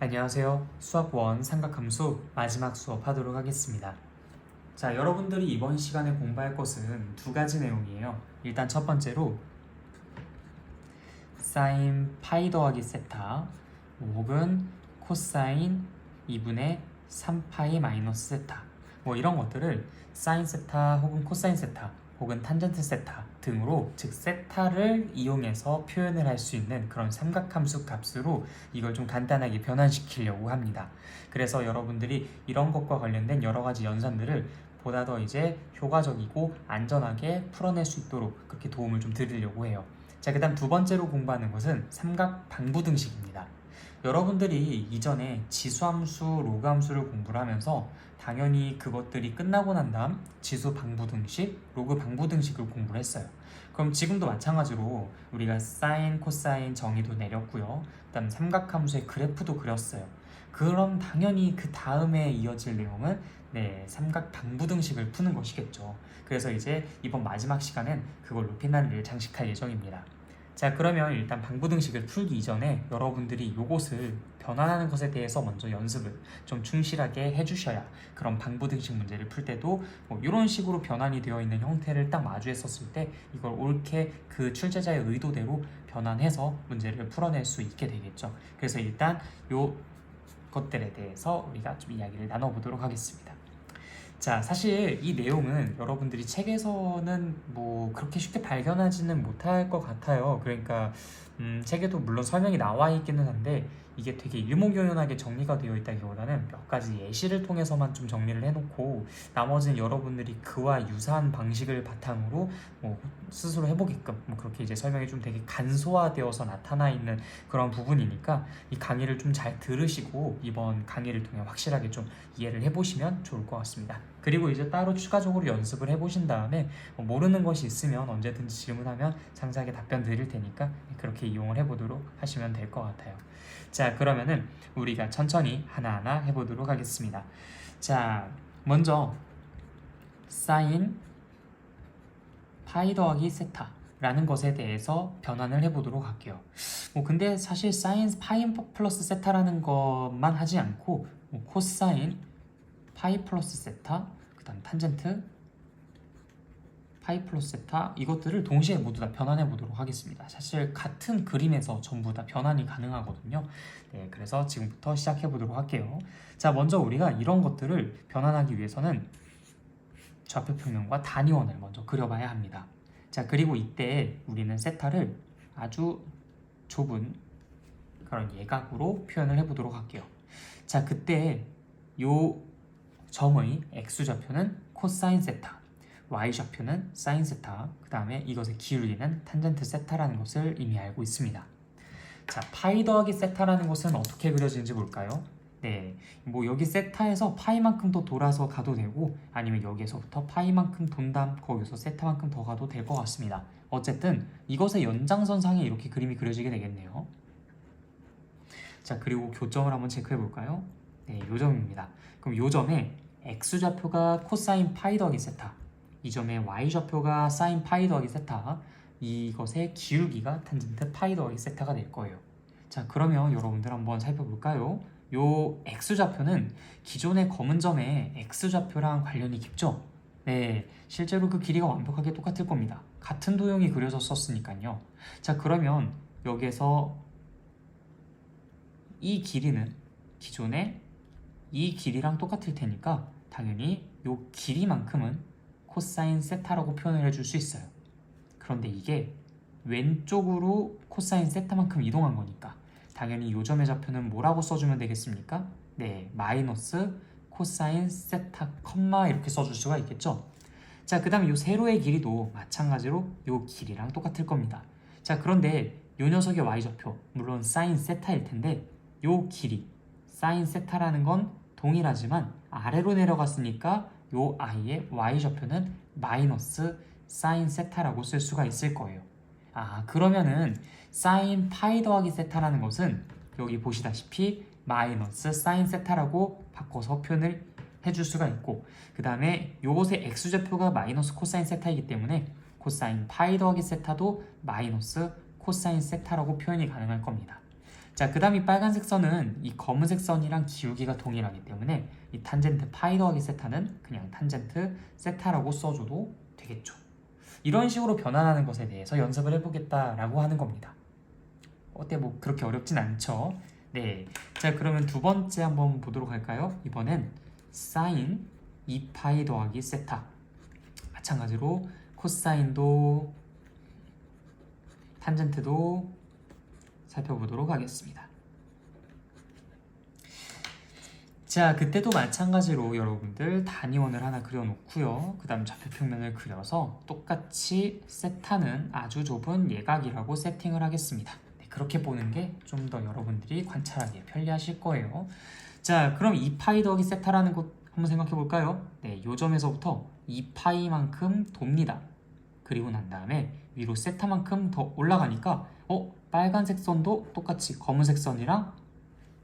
안녕하세요. 수학 1 삼각함수 마지막 수업 하도록 하겠습니다. 자, 여러분들이 이번 시간에 공부할 것은 두 가지 내용이에요. 일단 첫 번째로 사인 파이 더하기 세타 혹은 코사인 2분의 3파이 마이너스 세타 이런 것들을 사인 세타 혹은 코사인 세타 혹은 탄젠트 세타 등으로, 즉 세타를 이용해서 표현을 할 수 있는 그런 삼각함수 값으로 이걸 좀 간단하게 변환시키려고 합니다. 그래서 여러분들이 이런 것과 관련된 여러 가지 연산들을 보다 더 이제 효과적이고 안전하게 풀어낼 수 있도록 그렇게 도움을 좀 드리려고 해요. 자, 그 다음 두 번째로 공부하는 것은 삼각 방부등식입니다. 여러분들이 이전에 지수함수, 로그함수를 공부를 하면서 당연히 그것들이 끝나고 난 다음 지수 방부등식, 로그 방부등식을 공부를 했어요. 그럼 지금도 마찬가지로 우리가 사인, 코사인 정의도 내렸고요. 그다음 삼각함수의 그래프도 그렸어요. 그럼 당연히 그 다음에 이어질 내용은 삼각 방부등식을 푸는 것이겠죠. 그래서 이제 이번 마지막 시간은 그걸로 피난리를 장식할 예정입니다. 자, 그러면 일단 방부등식을 풀기 이전에 여러분들이 이것을 변환하는 것에 대해서 먼저 연습을 좀 충실하게 해주셔야 그런 방부등식 문제를 풀 때도 이런 식으로 변환이 되어 있는 형태를 딱 마주했었을 때 이걸 옳게 그 출제자의 의도대로 변환해서 문제를 풀어낼 수 있게 되겠죠. 그래서 일단 요 것들에 대해서 우리가 좀 이야기를 나눠보도록 하겠습니다. 자, 사실 이 내용은 여러분들이 책에서는 그렇게 쉽게 발견하지는 못할 것 같아요. 그러니까 책에도 물론 설명이 나와 있기는 한데 이게 되게 일목요연하게 정리가 되어 있다기보다는 몇 가지 예시를 통해서만 좀 정리를 해놓고 나머지는 여러분들이 그와 유사한 방식을 바탕으로 스스로 해보게끔 그렇게 이제 설명이 좀 되게 간소화되어서 나타나 있는 그런 부분이니까 이 강의를 좀 잘 들으시고 이번 강의를 통해 확실하게 좀 이해를 해보시면 좋을 것 같습니다. 그리고 이제 따로 추가적으로 연습을 해보신 다음에 모르는 것이 있으면 언제든지 질문하면 상세하게 답변 드릴 테니까 그렇게 이용을 해보도록 하시면 될 것 같아요. 자, 그러면은 우리가 천천히 하나하나 해보도록 하겠습니다. 자, 먼저 사인 파이 더하기 세타 라는 것에 대해서 변환을 해보도록 할게요. 근데 사실 사인 파이 플러스 세타라는 것만 하지 않고 코사인 파이 플러스 세타, 그 다음 탄젠트 파이 플러스 세타, 이것들을 동시에 모두 다 변환해 보도록 하겠습니다. 사실 같은 그림에서 전부 다 변환이 가능하거든요. 그래서 지금부터 시작해 보도록 할게요. 자, 먼저 우리가 이런 것들을 변환하기 위해서는 좌표 평면과 단위원을 먼저 그려봐야 합니다. 자, 그리고 이때 우리는 세타를 아주 좁은 그런 예각으로 표현을 해보도록 할게요. 자, 그때 요 점의 x좌표는 코사인 세타, y좌표는 사인 세타, 그 다음에 이것의 기울기는 탄젠트 세타라는 것을 이미 알고 있습니다. 자, 파이 더하기 세타라는 것은 어떻게 그려지는지 볼까요? 여기 세타에서 파이만큼 더 돌아서 가도 되고 아니면 여기에서부터 파이만큼 돈 다음 거기서 세타만큼 더 가도 될 것 같습니다. 어쨌든 이것의 연장선상에 이렇게 그림이 그려지게 되겠네요. 자, 그리고 교점을 한번 체크해 볼까요? 요 점입니다. 그럼 요 점에 x좌표가 코사인 파이 더하기 세타, 이 점에 y좌표가 사인 파이 더하기 세타, 이것의 기울기가 탄젠트 파이 더하기 세타가 될 거예요. 자, 그러면 여러분들 한번 살펴볼까요? 요 x좌표는 기존의 검은 점의 x좌표랑 관련이 깊죠? 실제로 그 길이가 완벽하게 똑같을 겁니다. 같은 도형이 그려졌었으니까요. 자, 그러면 여기에서 이 길이는 기존의 이 길이랑 똑같을 테니까 당연히 요 길이만큼은 코사인 세타라고 표현을 해줄 수 있어요. 그런데 이게 왼쪽으로 코사인 세타만큼 이동한 거니까 당연히 요 점의 좌표는 뭐라고 써주면 되겠습니까? 마이너스 코사인 세타 컴마 이렇게 써줄 수가 있겠죠. 자, 그 다음에 요 세로의 길이도 마찬가지로 요 길이랑 똑같을 겁니다. 자, 그런데 요 녀석의 y좌표, 물론 사인 세타일 텐데 요 길이 사인 세타라는 건 동일하지만 아래로 내려갔으니까 요 i의 y좌표는 마이너스 사인 세타라고 쓸 수가 있을 거예요. 그러면은 사인 파이 더하기 세타라는 것은 여기 보시다시피 마이너스 사인 세타라고 바꿔서 표현을 해줄 수가 있고, 그 다음에 요것의 x좌표가 마이너스 코사인 세타이기 때문에 코사인 파이 더하기 세타도 마이너스 코사인 세타라고 표현이 가능할 겁니다. 자, 그 다음 이 빨간색 선은 이 검은색 선이랑 기울기가 동일하기 때문에 이 탄젠트 파이 더하기 세타는 그냥 탄젠트 세타라고 써줘도 되겠죠. 이런 식으로 변환하는 것에 대해서 연습을 해보겠다라고 하는 겁니다. 어때? 뭐 그렇게 어렵진 않죠? 네. 자, 그러면 두 번째 한번 보도록 할까요? 이번엔 사인 2파이 더하기 세타. 마찬가지로 코사인도 탄젠트도 살펴보도록 하겠습니다. 자, 그때도 마찬가지로 여러분들 단위원을 하나 그려놓고요. 그 다음 좌표평면을 그려서 똑같이 세타는 아주 좁은 예각이라고 세팅을 하겠습니다. 네, 그렇게 보는 게 좀 더 여러분들이 관찰하기에 편리하실 거예요. 자, 그럼 2파이 더하기 세타라는 것 한번 생각해 볼까요? 네, 요 점에서부터 2파이만큼 돕니다. 그리고 난 다음에 위로 세타만큼 더 올라가니까 빨간색 선도 똑같이 검은색 선이랑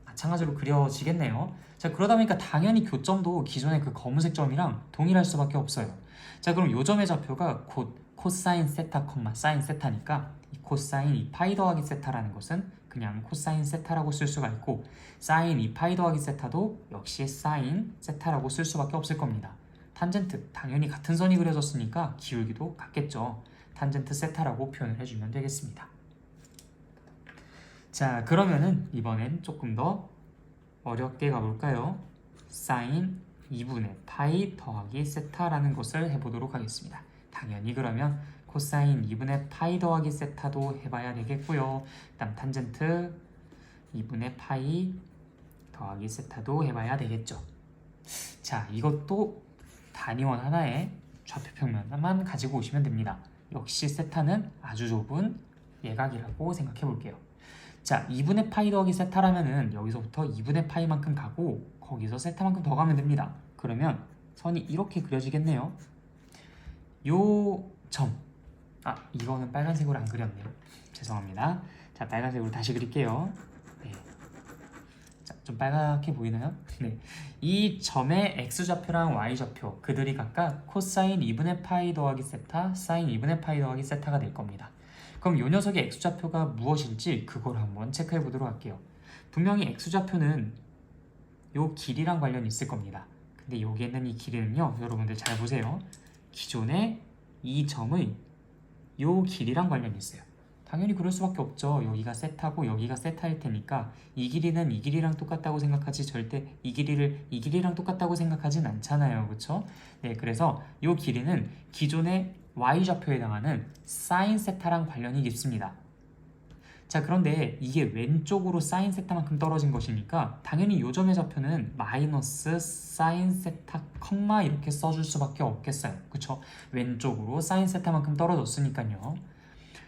마찬가지로 그려지겠네요. 자, 그러다 보니까 당연히 교점도 기존의 그 검은색 점이랑 동일할 수밖에 없어요. 자, 그럼 요 점의 좌표가 곧 코사인 세타, 사인 세타니까 이 코사인 2파이 더하기 세타라는 것은 그냥 코사인 세타라고 쓸 수가 있고, 사인 2파이 더하기 세타도 역시 사인 세타라고 쓸 수밖에 없을 겁니다. 탄젠트, 당연히 같은 선이 그려졌으니까 기울기도 같겠죠. 탄젠트 세타라고 표현을 해주면 되겠습니다. 자, 그러면은 이번엔 조금 더 어렵게 가볼까요? 사인 2분의 파이 더하기 세타라는 것을 해보도록 하겠습니다. 당연히 그러면 코사인 2분의 파이 더하기 세타도 해봐야 되겠고요. 그 다음 탄젠트 2분의 파이 더하기 세타도 해봐야 되겠죠. 자, 이것도 단위원 하나에 좌표평면만 가지고 오시면 됩니다. 역시 세타는 아주 좁은 예각이라고 생각해 볼게요. 자, 2분의 파이 더하기 세타라면은 여기서부터 2분의 파이만큼 가고 거기서 세타만큼 더 가면 됩니다. 그러면 선이 이렇게 그려지겠네요. 요 점, 이거는 빨간색으로 안 그렸네요. 죄송합니다. 자, 빨간색으로 다시 그릴게요. 네. 자, 좀 빨갛게 보이나요? 네. 이 점의 x좌표랑 y좌표, 그들이 각각 코사인 2분의 파이 더하기 세타, 사인 2분의 파이 더하기 세타가 될 겁니다. 그럼 이 녀석의 x좌표가 무엇일지 그걸 한번 체크해 보도록 할게요. 분명히 x좌표는 요 길이랑 관련이 있을 겁니다. 근데 여기에 있는 이 길이는요, 여러분들 잘 보세요. 기존의 이 점의 요 길이랑 관련이 있어요. 당연히 그럴 수밖에 없죠. 여기가 세타고 여기가 세타일 테니까 이 길이는 이 길이랑 똑같다고 생각하지 절대 이 길이를 이 길이랑 똑같다고 생각하진 않잖아요. 그렇죠? 네, 그래서 요 길이는 기존의 y좌표에 해당하는 사인 세타랑 관련이 깊습니다. 자, 그런데 이게 왼쪽으로 사인 세타만큼 떨어진 것이니까 당연히 요 점의 좌표는 마이너스 사인 세타 컴마 이렇게 써줄 수밖에 없겠어요. 그쵸? 왼쪽으로 사인 세타만큼 떨어졌으니까요.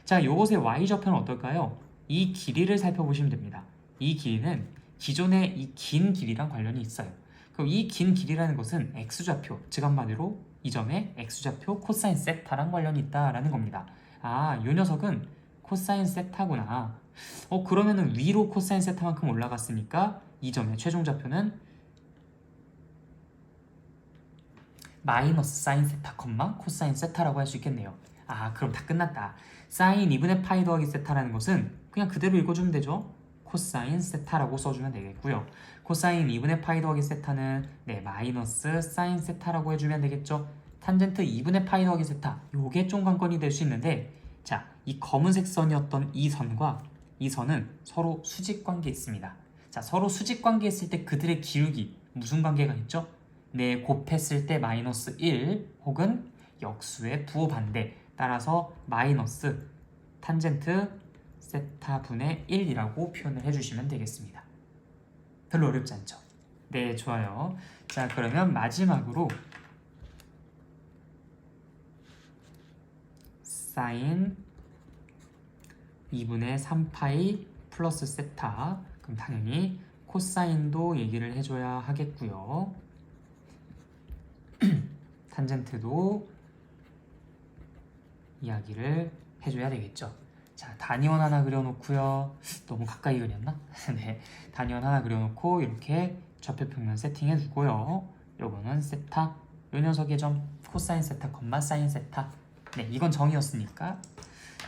자, 요것의 y좌표는 어떨까요? 이 길이를 살펴보시면 됩니다. 이 길이는 기존의 이 긴 길이랑 관련이 있어요. 그럼 이 긴 길이라는 것은 x좌표, 즉 한마디로 이 점의 x좌표 코사인 세타랑 관련이 있다라는 겁니다. 요 녀석은 코사인 세타구나. 그러면은 위로 코사인 세타만큼 올라갔으니까 이 점의 최종 좌표는 마이너스 사인 세타, 코사인 세타라고 할 수 있겠네요. 그럼 다 끝났다. 사인 2분의 파이 더하기 세타라는 것은 그냥 그대로 읽어주면 되죠. 코사인 세타라고 써주면 되겠고요. 코사인 2분의 파이 더하기 세타는 마이너스 사인 세타라고 해주면 되겠죠. 탄젠트 2분의 파이 더하기 세타, 요게 좀 관건이 될 수 있는데, 자, 이 검은색 선이었던 이 선과 이 선은 서로 수직 관계에 있습니다. 자, 서로 수직 관계에 있을 때 그들의 기울기 무슨 관계가 있죠? 곱했을 때 마이너스 1 혹은 역수의 부호반대, 따라서 마이너스 탄젠트 세타 분의 1이라고 표현을 해주시면 되겠습니다. 별로 어렵지 않죠? 네, 좋아요. 자, 그러면 마지막으로 사인 2분의 3파이 플러스 세타, 그럼 당연히 코사인도 얘기를 해줘야 하겠고요. 탄젠트도 이야기를 해줘야 되겠죠. 자, 단위원 하나 그려놓고요. 너무 가까이 그렸나? 네, 단위원 하나 그려놓고 이렇게 좌표평면 세팅해주고요. 요거는 세타, 요 녀석의 점 코사인 세타, 사인 세타. 네, 이건 정이었으니까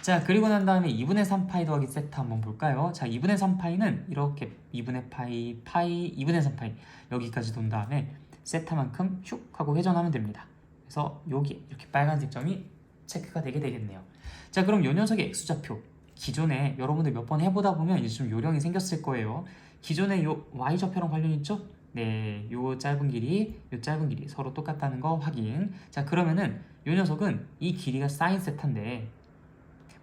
자, 그리고 난 다음에 2분의 3파이 더하기 세타 한번 볼까요? 자, 2분의 3파이는 이렇게 2분의 파이, 2분의 3파이 여기까지 돈 다음에 세타만큼 슉 하고 회전하면 됩니다. 그래서 여기 이렇게 빨간색 점이 체크가 되게 되겠네요. 자, 그럼 요 녀석의 x좌표 기존에 여러분들 몇 번 해보다 보면 이제 좀 요령이 생겼을 거예요. 기존에 요 y좌표랑 관련 있죠? 네, 요 짧은 길이 서로 똑같다는 거 확인. 자, 그러면은 요 녀석은 이 길이가 사인 세타인데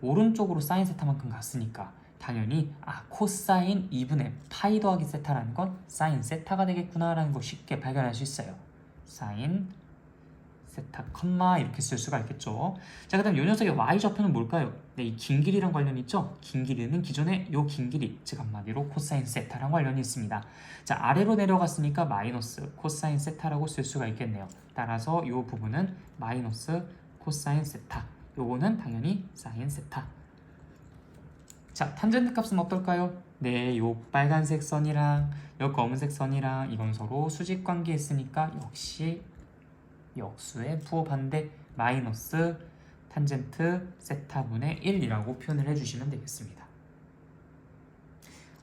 오른쪽으로 사인 세타만큼 갔으니까 당연히 코사인 2분의 파이 더하기 세타라는 건 사인 세타가 되겠구나라는 걸 쉽게 발견할 수 있어요. 사인 세타 컴마 이렇게 쓸 수가 있겠죠. 자, 그다음 요 녀석의 y좌표는 뭘까요? 네, 이 긴 길이랑 관련이 있죠. 긴 길이는 기존의 요 긴 길이, 즉 한마디로 코사인 세타랑 관련이 있습니다. 자, 아래로 내려갔으니까 마이너스 코사인 세타라고 쓸 수가 있겠네요. 따라서 요 부분은 마이너스 코사인 세타, 요거는 당연히 사인 세타. 자, 탄젠트 값은 어떨까요? 네, 요 빨간색 선이랑 요 검은색 선이랑 이건 서로 수직 관계에 있으니까 역시 역수의 부호 반대 마이너스 탄젠트 세타분의 1이라고 표현을 해주시면 되겠습니다.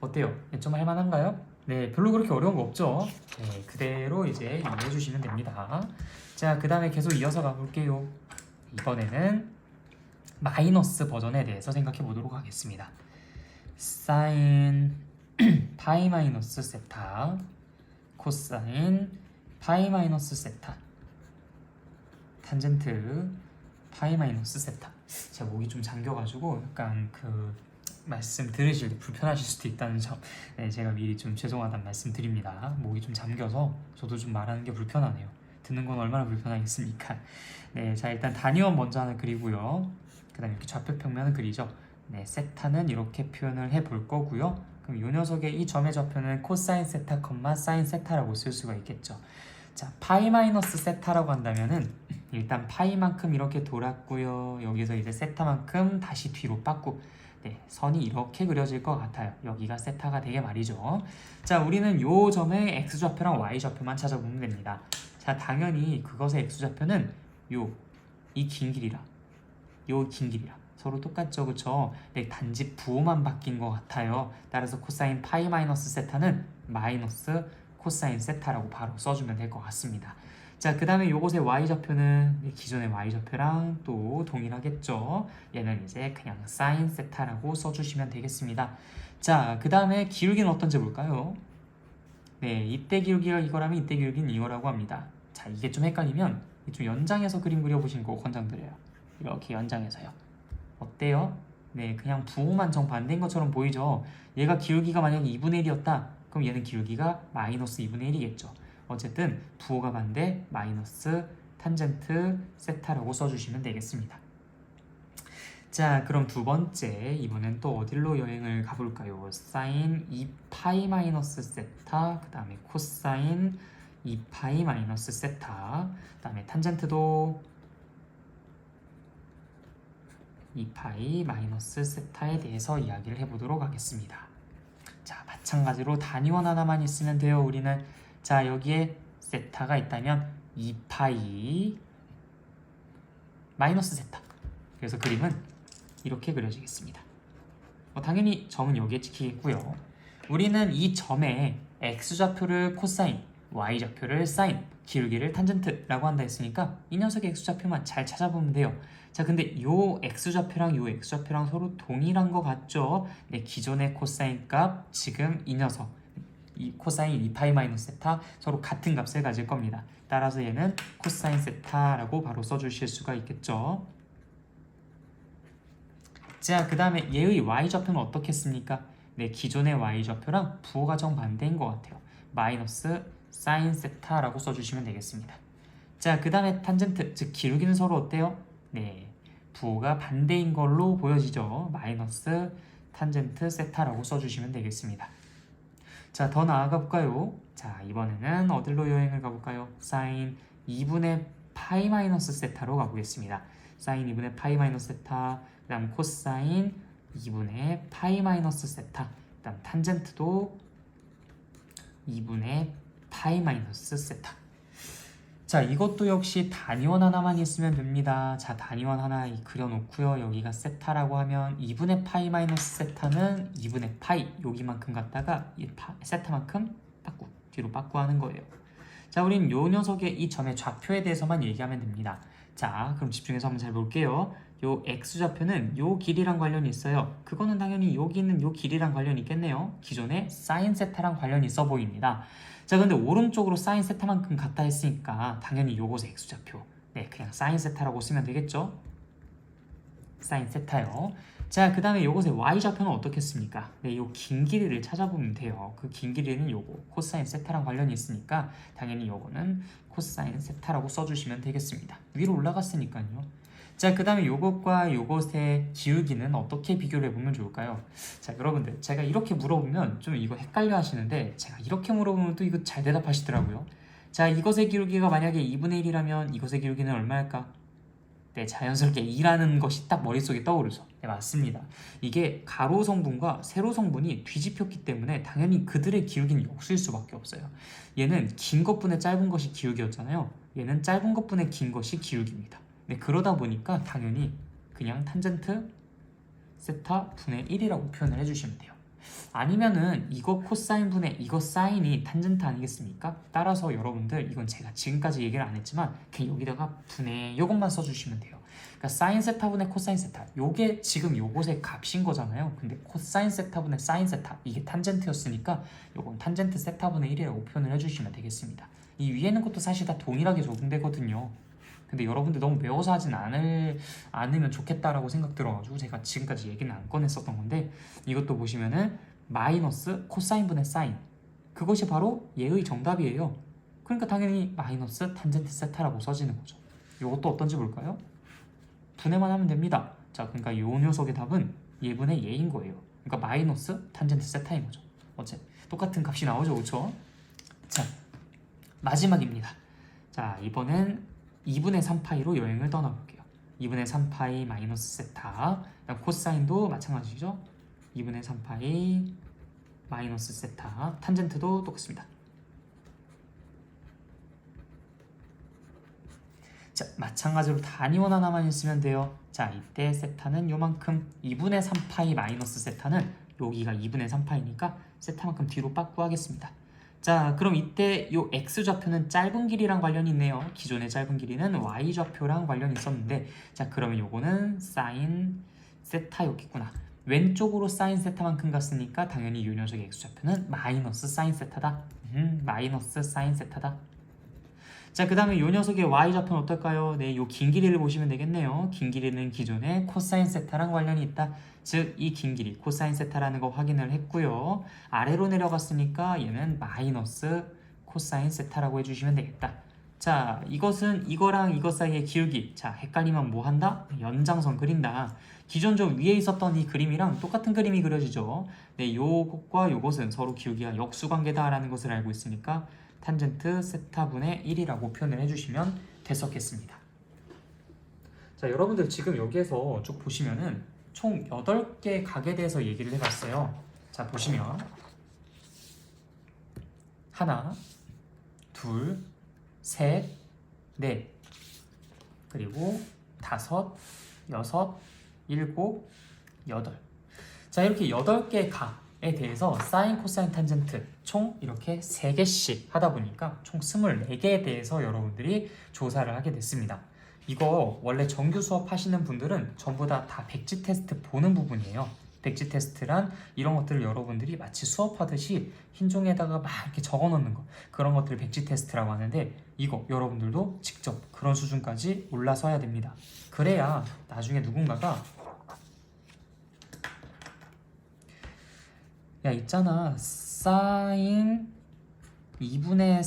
어때요? 좀 할만한가요? 네, 별로 그렇게 어려운 거 없죠? 네, 그대로 이제 이해해 주시면 됩니다. 자, 그 다음에 계속 이어서 가볼게요. 이번에는 마이너스 버전에 대해서 생각해 보도록 하겠습니다. 사인 파이 마이너스 세타 코사인 파이 마이너스 세타 탄젠트 파이 마이너스 세타. 제가 목이 좀 잠겨가지고 약간 그 말씀 들으실 때 불편하실 수도 있다는 점, 네, 제가 미리 좀 죄송하다는 말씀 드립니다. 목이 좀 잠겨서 저도 좀 말하는 게 불편하네요. 듣는 건 얼마나 불편하겠습니까? 네, 자, 일단 단위원 먼저 하나 그리고요. 그 다음에 이렇게 좌표 평면을 그리죠. 네, 세타는 이렇게 표현을 해볼 거고요. 그럼 이 녀석의 이 점의 좌표는 코사인 세타, 사인 세타라고 쓸 수가 있겠죠. 자, 파이 마이너스 세타라고 한다면은 일단 파이만큼 이렇게 돌았고요. 여기서 이제 세타만큼 다시 뒤로 빠꾸, 네, 선이 이렇게 그려질 것 같아요. 여기가 세타가 되게 말이죠. 자, 우리는 요 점의 x좌표랑 y좌표만 찾아보면 됩니다. 자, 당연히 그것의 x좌표는 이 긴 길이랑 요 긴 길이랑 서로 똑같죠, 그쵸? 네, 단지 부호만 바뀐 것 같아요. 따라서 코사인 파이 마이너스 세타는 마이너스 코사인 세타라고 바로 써주면 될 것 같습니다. 자, 그 다음에 요것의 y좌표는 기존의 y좌표랑 또 동일하겠죠. 얘는 이제 그냥 사인 세타라고 써주시면 되겠습니다. 자, 그 다음에 기울기는 어떤지 볼까요? 네, 이때 기울기가 이거라면 이때 기울기는 이거라고 합니다. 자, 이게 좀 헷갈리면 좀 연장해서 그림 그려보시는 거 권장드려요. 이렇게 연장해서요. 어때요? 네, 그냥 부호만 정반대인 것처럼 보이죠? 얘가 기울기가 만약에 2분의 1이었다. 그럼 얘는 기울기가 마이너스 2분의 1이겠죠. 어쨌든 부호가 반대 마이너스 탄젠트 세타라고 써주시면 되겠습니다. 자, 그럼 두 번째, 이번엔 또 어디로 여행을 가볼까요? 사인 2파이 마이너스 세타, 그 다음에 코사인 2파이 마이너스 세타, 그 다음에 탄젠트도 2파이 마이너스 세타에 대해서 이야기를 해보도록 하겠습니다. 자, 마찬가지로 단위원 하나만 있으면 돼요. 우리는 자, 여기에 세타가 있다면 2파이 마이너스 세타. 그래서 그림은 이렇게 그려지겠습니다. 당연히 점은 여기에 찍히겠고요. 우리는 이 점에 x좌표를 코사인, y좌표를 사인, 기울기를 탄젠트라고 한다 했으니까 이 녀석의 x좌표만 잘 찾아보면 돼요. 자, 근데 요 x좌표랑 요 x좌표랑 서로 동일한 거 같죠? 네, 기존의 코사인 값, 지금 이 녀석 이 코사인 2파이 마이너스 세타 서로 같은 값을 가질 겁니다. 따라서 얘는 코사인 세타라고 바로 써주실 수가 있겠죠. 자, 그 다음에 얘의 y좌표는 어떻겠습니까? 네, 기존의 y좌표랑 부호가 정반대인 것 같아요. 마이너스 사인 세타라고 써주시면 되겠습니다. 자, 그 다음에 탄젠트, 즉 기울기는 서로 어때요? 네, 부호가 반대인 걸로 보여지죠. 마이너스 탄젠트 세타라고 써주시면 되겠습니다. 자, 더 나아가 볼까요? 자, 이번에는 어디로 여행을 가볼까요? 사인 2분의 파이 마이너스 세타로 가보겠습니다. 사인 2분의 파이 마이너스 세타, 그 다음 코사인 2분의 파이 마이너스 세타, 그 다음 탄젠트도 2분의 파이 마이너스 세타. 자, 이것도 역시 단위원 하나만 있으면 됩니다. 자, 단위원 하나 그려놓고요. 여기가 세타라고 하면 2분의 파이 마이너스 세타는 2분의 파이 여기만큼 갖다가 이 세타만큼 뒤로 빠꾸 하는 거예요. 자, 우린 요 녀석의 이 점의 좌표에 대해서만 얘기하면 됩니다. 자, 그럼 집중해서 한번 잘 볼게요. 요 x좌표는 요 길이랑 관련이 있어요. 그거는 당연히 여기 있는 요 길이랑 관련이 있겠네요. 기존의 사인 세타랑 관련이 있어 보입니다. 자, 근데 오른쪽으로 사인 세타만큼 같다 했으니까 당연히 요것의 x좌표, 네, 그냥 사인 세타라고 쓰면 되겠죠. 사인 세타요. 자, 그 다음에 요것의 y좌표는 어떻겠습니까? 네, 요 긴 길이를 찾아보면 돼요. 그 긴 길이는 요거 코사인 세타랑 관련이 있으니까 당연히 요거는 코사인 세타라고 써주시면 되겠습니다. 위로 올라갔으니까요. 자, 그 다음에 요것과 요것의 기울기는 어떻게 비교를 해보면 좋을까요? 자, 여러분들 제가 이렇게 물어보면 좀 이거 헷갈려 하시는데 제가 이렇게 물어보면 또 이거 잘 대답하시더라고요. 자, 이것의 기울기가 만약에 2분의 1이라면 이것의 기울기는 얼마일까? 네, 자연스럽게 2라는 것이 딱 머릿속에 떠오르죠. 네, 맞습니다. 이게 가로 성분과 세로 성분이 뒤집혔기 때문에 당연히 그들의 기울기는 역수일 수밖에 없어요. 얘는 긴 것분의 짧은 것이 기울기였잖아요. 얘는 짧은 것분의 긴 것이 기울기입니다. 네, 그러다 보니까 당연히 그냥 탄젠트 세타 분의 1이라고 표현을 해주시면 돼요. 아니면은 이거 코사인 분의 이거 사인이 탄젠트 아니겠습니까? 따라서 여러분들 이건 제가 지금까지 얘기를 안 했지만 그냥 여기다가 분의 요것만 써주시면 돼요. 그러니까 사인 세타 분의 코사인 세타, 요게 지금 요것의 값인 거잖아요. 근데 코사인 세타 분의 사인 세타, 이게 탄젠트였으니까 요건 탄젠트 세타 분의 1이라고 표현을 해주시면 되겠습니다. 이 위에 있는 것도 사실 다 동일하게 적용되거든요. 근데 여러분들 너무 외워서 하진 않으면 좋겠다라고 생각 들어가지고 제가 지금까지 얘기는 안 꺼냈었던 건데, 이것도 보시면은 마이너스 코사인 분의 사인, 그것이 바로 얘의 정답이에요. 그러니까 당연히 마이너스 탄젠트 세타라고 써지는 거죠. 이것도 어떤지 볼까요? 분해만 하면 됩니다. 자, 그러니까 이 녀석의 답은 얘분의 얘인 거예요. 그러니까 마이너스 탄젠트 세타인 거죠. 어째 똑같은 값이 나오죠, 그렇죠? 자, 마지막입니다. 자, 이번엔 2분의 3파이로 여행을 떠나볼게요. 2분의 3파이 마이너스 세타, 코사인도 마찬가지죠. 2분의 3파이 마이너스 세타, 탄젠트도 똑같습니다. 자, 마찬가지로 단위원 하나만 있으면 돼요. 자, 이때 세타는 요만큼, 2분의 3파이 마이너스 세타는 여기가 2분의 3파이니까 세타만큼 뒤로 빠꾸 하겠습니다. 자, 그럼 이때 요 x좌표는 짧은 길이랑 관련이 있네요. 기존의 짧은 길이는 y좌표랑 관련이 있었는데, 자, 그러면 요거는 사인 세타였겠구나. 왼쪽으로 사인 세타만큼 갔으니까 당연히 이 녀석의 x좌표는 마이너스 사인 세타다. 마이너스 사인 세타다. 자, 그 다음에 이 녀석의 y좌표는 어떨까요? 네, 요 긴 길이를 보시면 되겠네요. 긴 길이는 기존의 코사인 세타랑 관련이 있다. 즉, 이 긴 길이 코사인 세타라는 거 확인을 했고요. 아래로 내려갔으니까 얘는 마이너스 코사인 세타라고 해주시면 되겠다. 자, 이것은 이거랑 이것 사이의 기울기. 자, 헷갈리면 뭐 한다? 연장선 그린다. 기존 저 위에 있었던 이 그림이랑 똑같은 그림이 그려지죠. 네, 요것과 요것은 서로 기울기가 역수관계다라는 것을 알고 있으니까 탄젠트 세타분의 1이라고 표현을 해주시면 됐었겠습니다. 자, 여러분들 지금 여기에서 쭉 보시면은 총 8개 각에 대해서 얘기를 해봤어요. 자, 보시면 하나, 둘, 셋, 넷, 그리고 다섯, 여섯, 일곱, 여덟. 자, 이렇게 8개의 각에 대해서 사인, 코사인, 탄젠트 총 이렇게 3개씩 하다 보니까 총 24개에 대해서 여러분들이 조사를 하게 됐습니다. 이거 원래 정규 수업 하시는 분들은 전부 다 백지 테스트 보는 부분이에요. 백지 테스트란 이런 것들을 여러분들이 마치 수업하듯이 흰 종이에다가 막 이렇게 적어 놓는 거, 그런 것들을 백지 테스트라고 하는데, 이거 여러분들도 직접 그런 수준까지 올라서야 됩니다. 그래야 나중에 누군가가 야, 있잖아, 사인 2분의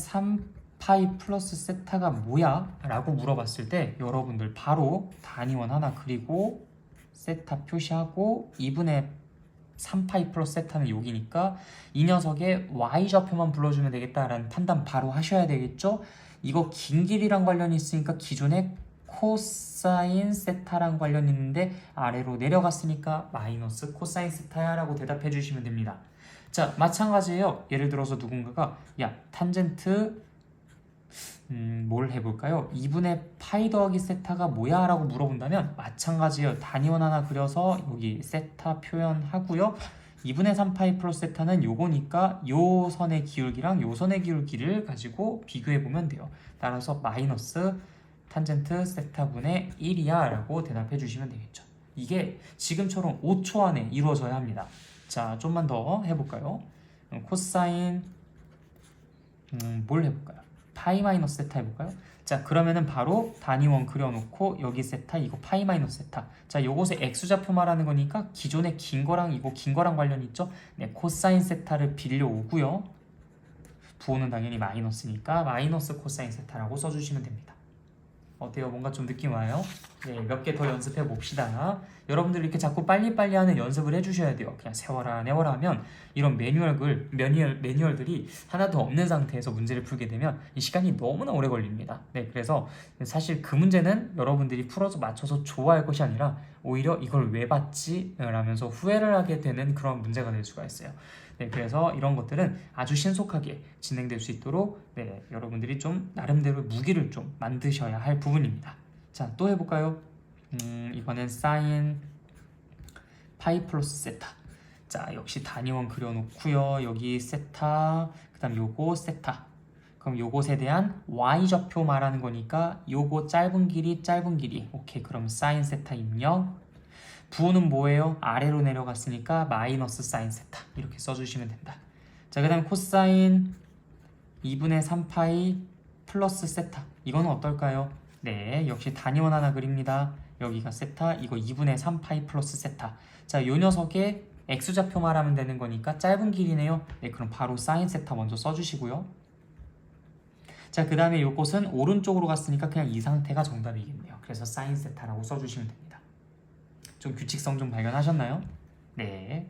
3파이 플러스 세타가 뭐야? 라고 물어봤을 때 여러분들 바로 단위원 하나 그리고 세타 표시하고 2분의 3파이 플러스 세타는 여기니까 이 녀석의 y좌표만 불러주면 되겠다라는 판단 바로 하셔야 되겠죠? 이거 긴 길이랑 관련이 있으니까 기존의 코사인 세타랑 관련이 있는데 아래로 내려갔으니까 마이너스 코사인 세타야 라고 대답해 주시면 됩니다. 자, 마찬가지예요. 예를 들어서 누군가가 야, 탄젠트 뭘 해볼까요? 2분의 파이 더하기 세타가 뭐야? 라고 물어본다면 마찬가지예요. 단위원 하나 그려서 여기 세타 표현하고요. 2분의 3파이 플러스 세타는 요거니까 요 선의 기울기랑 요 선의 기울기를 가지고 비교해보면 돼요. 따라서 마이너스 탄젠트 세타분의 1이야 라고 대답해 주시면 되겠죠. 이게 지금처럼 5초 안에 이루어져야 합니다. 자, 좀만 더 해볼까요? 코사인 뭘 해볼까요? 파이 마이너스 세타 해볼까요? 자, 그러면은 바로 단위원 그려놓고 여기 세타 이거 파이 마이너스 세타. 자, 요것의 x좌표 말하는 거니까 기존의 긴 거랑 이거 긴 거랑 관련 있죠? 네, 코사인 세타를 빌려오고요. 부호는 당연히 마이너스니까 마이너스 코사인 세타라고 써주시면 됩니다. 어때요? 뭔가 좀 느낌 와요? 네, 몇 개 더 연습해 봅시다. 여러분들 이렇게 자꾸 빨리빨리 하는 연습을 해주셔야 돼요. 그냥 세워라 내워라 하면 이런 매뉴얼들이 하나도 없는 상태에서 문제를 풀게 되면 이 시간이 너무나 오래 걸립니다. 네, 그래서 사실 그 문제는 여러분들이 풀어서 맞춰서 좋아할 것이 아니라 오히려 이걸 왜 봤지? 라면서 후회를 하게 되는 그런 문제가 될 수가 있어요. 네, 그래서 이런 것들은 아주 신속하게 진행될 수 있도록 네, 여러분들이 좀 나름대로 무기를 좀 만드셔야 할 부분입니다. 자, 또 해볼까요? 이번엔 사인 파이 플러스 세타. 자, 역시 단위원 그려놓고요. 여기 세타, 그 다음 요거 세타. 그럼 요것에 대한 y좌표 말하는 거니까 요거 짧은 길이 오케이, 그럼 사인 세타 입력. 부호는 뭐예요? 아래로 내려갔으니까 마이너스 사인 세타 이렇게 써주시면 된다. 자, 그 다음에 코사인 2분의 3파이 플러스 세타. 이거는 어떨까요? 네, 역시 단위원 하나 그립니다. 여기가 세타, 이거 2분의 3파이 플러스 세타. 자, 요 녀석의 x좌표 말하면 되는 거니까 짧은 길이네요. 네, 그럼 바로 사인 세타 먼저 써주시고요. 자, 그 다음에 요것은 오른쪽으로 갔으니까 그냥 이 상태가 정답이겠네요. 그래서 사인 세타라고 써주시면 됩니다. 좀 규칙성 좀 발견하셨나요? 네,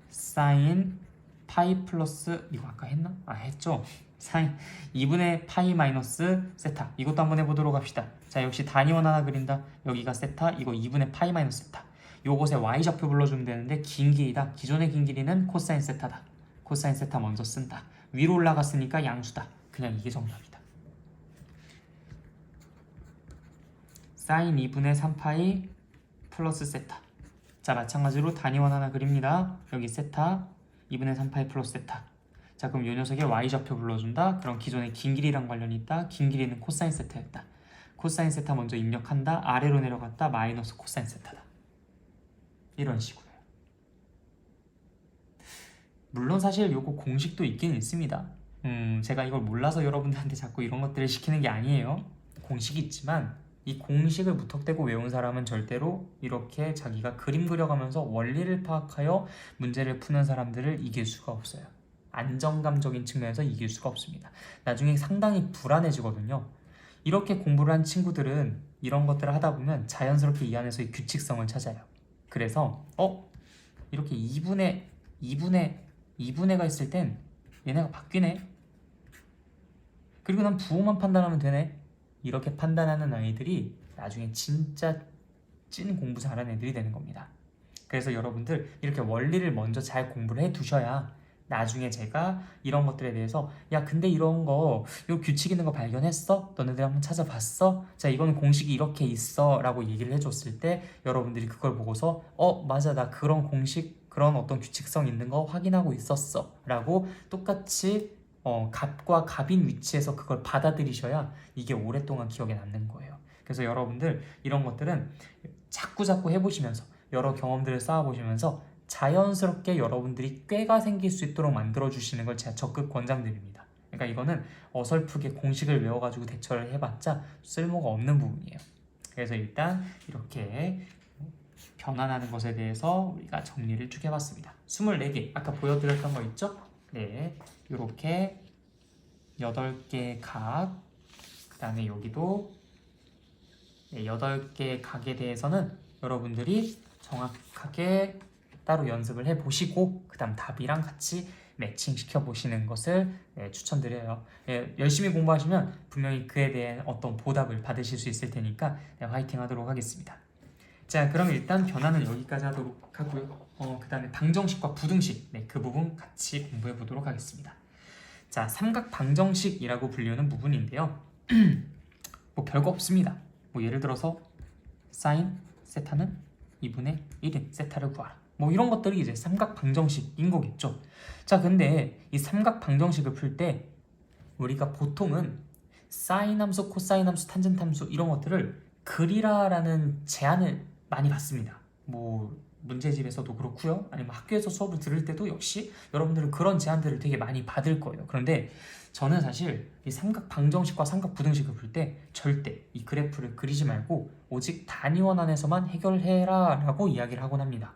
사인 파이 플러스 이거 아까 했나? 했죠. 사인 2분의 파이 마이너스 세타. 이것도 한번 해보도록 합시다. 자, 역시 단위원 하나 그린다. 여기가 세타, 이거 2분의 파이 마이너스 세타. 요것에 y좌표 불러주면 되는데 긴 길이다. 기존의 긴 길이는 코사인 세타다. 코사인 세타 먼저 쓴다. 위로 올라갔으니까 양수다. 그냥 이게 정답이다. 사인 2분의 3파이 플러스 세타. 자, 마찬가지로 단위원 하나 그립니다. 여기 세타 2분의 3파이 플러스 세타. 자, 그럼 이 녀석의 y좌표 불러준다. 그럼 기존의 긴 길이랑 관련이 있다. 긴 길이는 코사인 세타였다. 코사인 세타 먼저 입력한다. 아래로 내려갔다. 마이너스 코사인 세타다. 이런 식으로요. 물론 사실 요거 공식도 있긴 있습니다. 제가 이걸 몰라서 여러분들한테 자꾸 이런 것들을 시키는 게 아니에요. 공식이 있지만 이 공식을 무턱대고 외운 사람은 절대로 이렇게 자기가 그림 그려가면서 원리를 파악하여 문제를 푸는 사람들을 이길 수가 없어요. 안정감적인 측면에서 이길 수가 없습니다. 나중에 상당히 불안해지거든요. 이렇게 공부를 한 친구들은 이런 것들을 하다 보면 자연스럽게 이 안에서의 규칙성을 찾아요. 그래서 이렇게 2분의가 있을 땐 얘네가 바뀌네. 그리고 난 부호만 판단하면 되네. 이렇게 판단하는 아이들이 나중에 진짜 찐 공부 잘하는 애들이 되는 겁니다. 그래서 여러분들 이렇게 원리를 먼저 잘 공부를 해 두셔야 나중에 제가 이런 것들에 대해서 야, 근데 이런 거 요 규칙 있는 거 발견했어? 너네들 한번 찾아봤어? 자, 이거는 공식이 이렇게 있어 라고 얘기를 해줬을 때 여러분들이 그걸 보고서 맞아, 나 그런 공식, 그런 어떤 규칙성 있는 거 확인하고 있었어 라고 똑같이 갑과 갑인 위치에서 그걸 받아들이셔야 이게 오랫동안 기억에 남는 거예요. 그래서 여러분들 이런 것들은 자꾸 해보시면서 여러 경험들을 쌓아보시면서 자연스럽게 여러분들이 꾀가 생길 수 있도록 만들어주시는 걸 제가 적극 권장드립니다. 그러니까 이거는 어설프게 공식을 외워가지고 대처를 해봤자 쓸모가 없는 부분이에요. 그래서 일단 이렇게 변환하는 것에 대해서 우리가 정리를 쭉 해봤습니다. 24개 아까 보여드렸던 거 있죠? 네, 이렇게 8개의 각, 그 다음에 여기도 8개의 각에 대해서는 여러분들이 정확하게 따로 연습을 해보시고 그 다음 답이랑 같이 매칭시켜 보시는 것을 추천드려요. 열심히 공부하시면 분명히 그에 대한 어떤 보답을 받으실 수 있을 테니까 화이팅 하도록 하겠습니다. 자, 그럼 일단 변화는 여기까지 하도록 하고요. 그 다음에 방정식과 부등식 그 부분 같이 공부해 보도록 하겠습니다. 자, 삼각 방정식이라고 불리는 부분인데요. 뭐 별거 없습니다. 뭐 예를 들어서 사인 세타는 2분의 1인 세타를 구하라. 뭐 이런 것들이 이제 삼각 방정식인 거겠죠. 자, 근데 이 삼각 방정식을 풀 때 우리가 보통은 사인 함수, 코사인 함수, 탄젠트 함수 이런 것들을 그리라라는 제안을 많이 받습니다. 뭐 문제집에서도 그렇고요. 아니면 학교에서 수업을 들을 때도 역시 여러분들은 그런 제안들을 되게 많이 받을 거예요. 그런데 저는 사실 이 삼각 방정식과 삼각 부등식을 풀 때 절대 이 그래프를 그리지 말고 오직 단위원 안에서만 해결해라 라고 이야기를 하곤 합니다.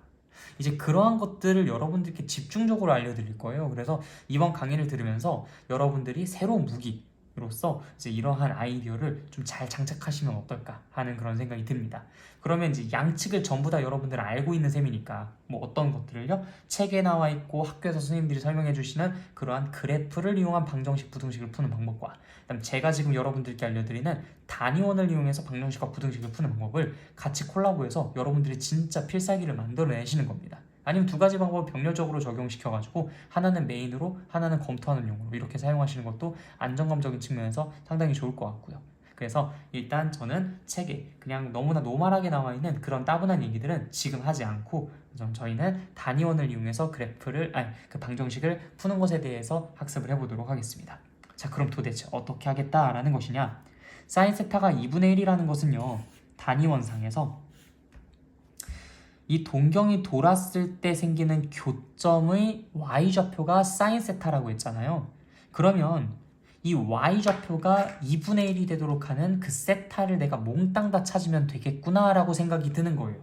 이제 그러한 것들을 여러분들께 집중적으로 알려드릴 거예요. 그래서 이번 강의를 들으면서 여러분들이 새로운 무기로서 이제 이러한 아이디어를 좀 잘 장착하시면 어떨까 하는 그런 생각이 듭니다. 그러면 이제 양측을 전부 다 여러분들은 알고 있는 셈이니까 뭐 어떤 것들을요? 책에 나와 있고 학교에서 선생님들이 설명해 주시는 그러한 그래프를 이용한 방정식, 부등식을 푸는 방법과 그다음 제가 지금 여러분들께 알려드리는 단위원을 이용해서 방정식과 부등식을 푸는 방법을 같이 콜라보해서 여러분들이 진짜 필살기를 만들어내시는 겁니다. 아니면 두 가지 방법을 병렬적으로 적용시켜가지고 하나는 메인으로 하나는 검토하는 용으로 이렇게 사용하시는 것도 안정감적인 측면에서 상당히 좋을 것 같고요. 그래서 일단 저는 책에 그냥 너무나 노멀하게 나와 있는 그런 따분한 얘기들은 지금 하지 않고 저희는 단위원을 이용해서 그 방정식을 푸는 것에 대해서 학습을 해보도록 하겠습니다. 자, 그럼 도대체 어떻게 하겠다라는 것이냐? 사인 세타가 2분의 1이라는 것은요, 단위원상에서 이 동경이 돌았을 때 생기는 교점의 y좌표가 사인 세타라고 했잖아요. 그러면 이 y좌표가 2분의 1이 되도록 하는 그 세타를 내가 몽땅 다 찾으면 되겠구나 라고 생각이 드는 거예요.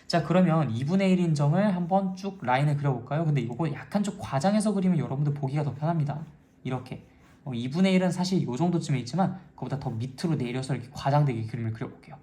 자, 그러면 2분의 1인 점을 한번 쭉 라인을 그려볼까요? 근데 이거 약간 좀 과장해서 그리면 여러분들 보기가 더 편합니다. 이렇게 2분의 1은 사실 이 정도쯤에 있지만 그보다 더 밑으로 내려서 이렇게 과장되게 그림을 그려볼게요.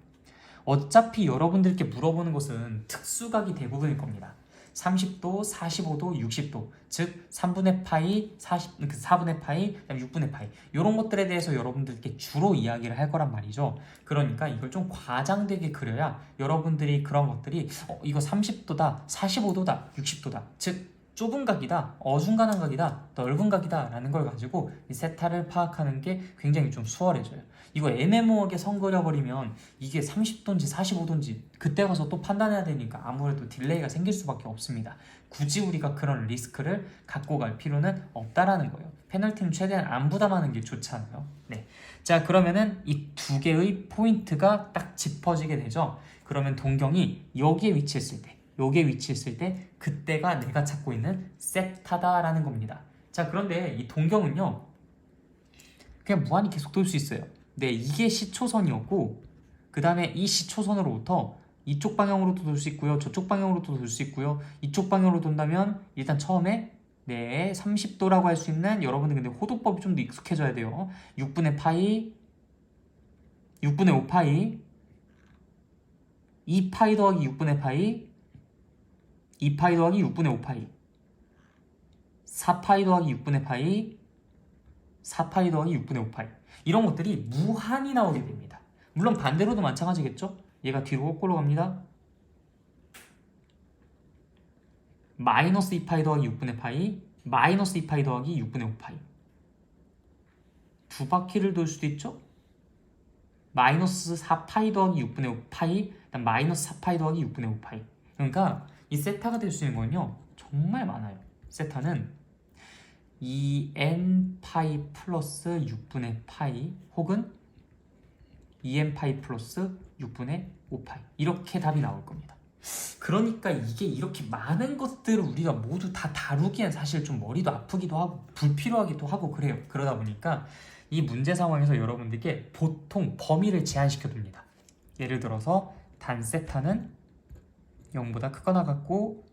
어차피 여러분들께 물어보는 것은 특수각이 대부분일 겁니다. 30도, 45도, 60도, 즉 3분의 파이, 4분의 파이, 그다음 6분의 파이 이런 것들에 대해서 여러분들께 주로 이야기를 할 거란 말이죠. 그러니까 이걸 좀 과장되게 그려야 여러분들이 그런 것들이 이거 30도다, 45도다, 60도다, 즉 좁은 각이다, 어중간한 각이다, 넓은 각이다 라는 걸 가지고 이 세타를 파악하는 게 굉장히 좀 수월해져요. 이거 애매모호하게 선 그려버리면 이게 30도인지 45도인지 그때 가서 또 판단해야 되니까 아무래도 딜레이가 생길 수밖에 없습니다. 굳이 우리가 그런 리스크를 갖고 갈 필요는 없다라는 거예요. 페널티는 최대한 안 부담하는 게 좋잖아요. 네. 자, 그러면은 이 두 개의 포인트가 딱 짚어지게 되죠. 그러면 동경이 여기에 위치했을 때 그때가 내가 찾고 있는 세타다라는 겁니다. 자, 그런데 이 동경은요 그냥 무한히 계속 돌 수 있어요. 네, 이게 시초선이었고 그 다음에 이 시초선으로부터 이쪽 방향으로도 돌 수 있고요, 저쪽 방향으로도 돌 수 있고요. 이쪽 방향으로 돈다면 일단 처음에 30도라고 할 수 있는, 여러분들 근데 호도법이 좀 더 익숙해져야 돼요. 6분의 파이, 6분의 5파이, 2파이 더하기 6분의 파이, 2파이 더하기 6분의 5파이, 4파이 더하기 6분의 파이, 4파이 더하기 6분의 5파이 이런 것들이 무한히 나오게 됩니다. 물론 반대로도 마찬가지겠죠? 얘가 뒤로 거꾸로 갑니다. 마이너스 2파이 더하기 6분의 파이, 마이너스 2파이 더하기 6분의 5파이 두 바퀴를 돌 수도 있죠? 마이너스 4파이 더하기 6분의 5파이, 마이너스 4파이 더하기 6분의 5파이. 그러니까 이 세타가 될 수 있는 건요 정말 많아요. 세타는 2n 파이 플러스 6분의 파이 혹은 2n 파이 플러스 6분의 5파이 이렇게 답이 나올 겁니다. 그러니까 이게 이렇게 많은 것들을 우리가 모두 다 다루기엔 사실 좀 머리도 아프기도 하고 불필요하기도 하고 그래요. 그러다 보니까 이 문제 상황에서 여러분들께 보통 범위를 제한시켜 둡니다. 예를 들어서 단 세타는 0보다 크거나 같고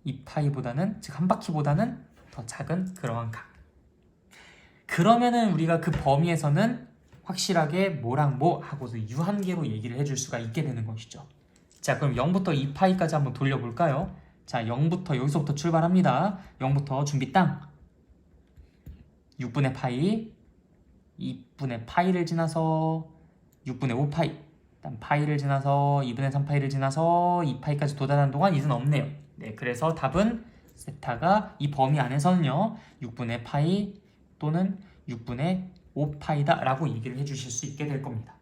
2파이보다는, 즉 한 바퀴보다는 더 작은 그러한 각. 그러면은 우리가 그 범위에서는 확실하게 뭐랑 뭐 하고서 유한계로 얘기를 해줄 수가 있게 되는 것이죠. 자, 그럼 0부터 2파이까지 한번 돌려볼까요? 자, 0부터 여기서부터 출발합니다. 0부터 준비 땅. 6분의 파이, 2분의 파이를 지나서 6분의 5파이, 일단 파이를 지나서 2분의 3파이를 지나서 2파이까지 도달하는 동안 이는 없네요. 네, 그래서 답은 세타가 이 범위 안에서는요 6분의 파이, 또는 6분의 5파이다 라고 얘기를 해주실 수 있게 될 겁니다.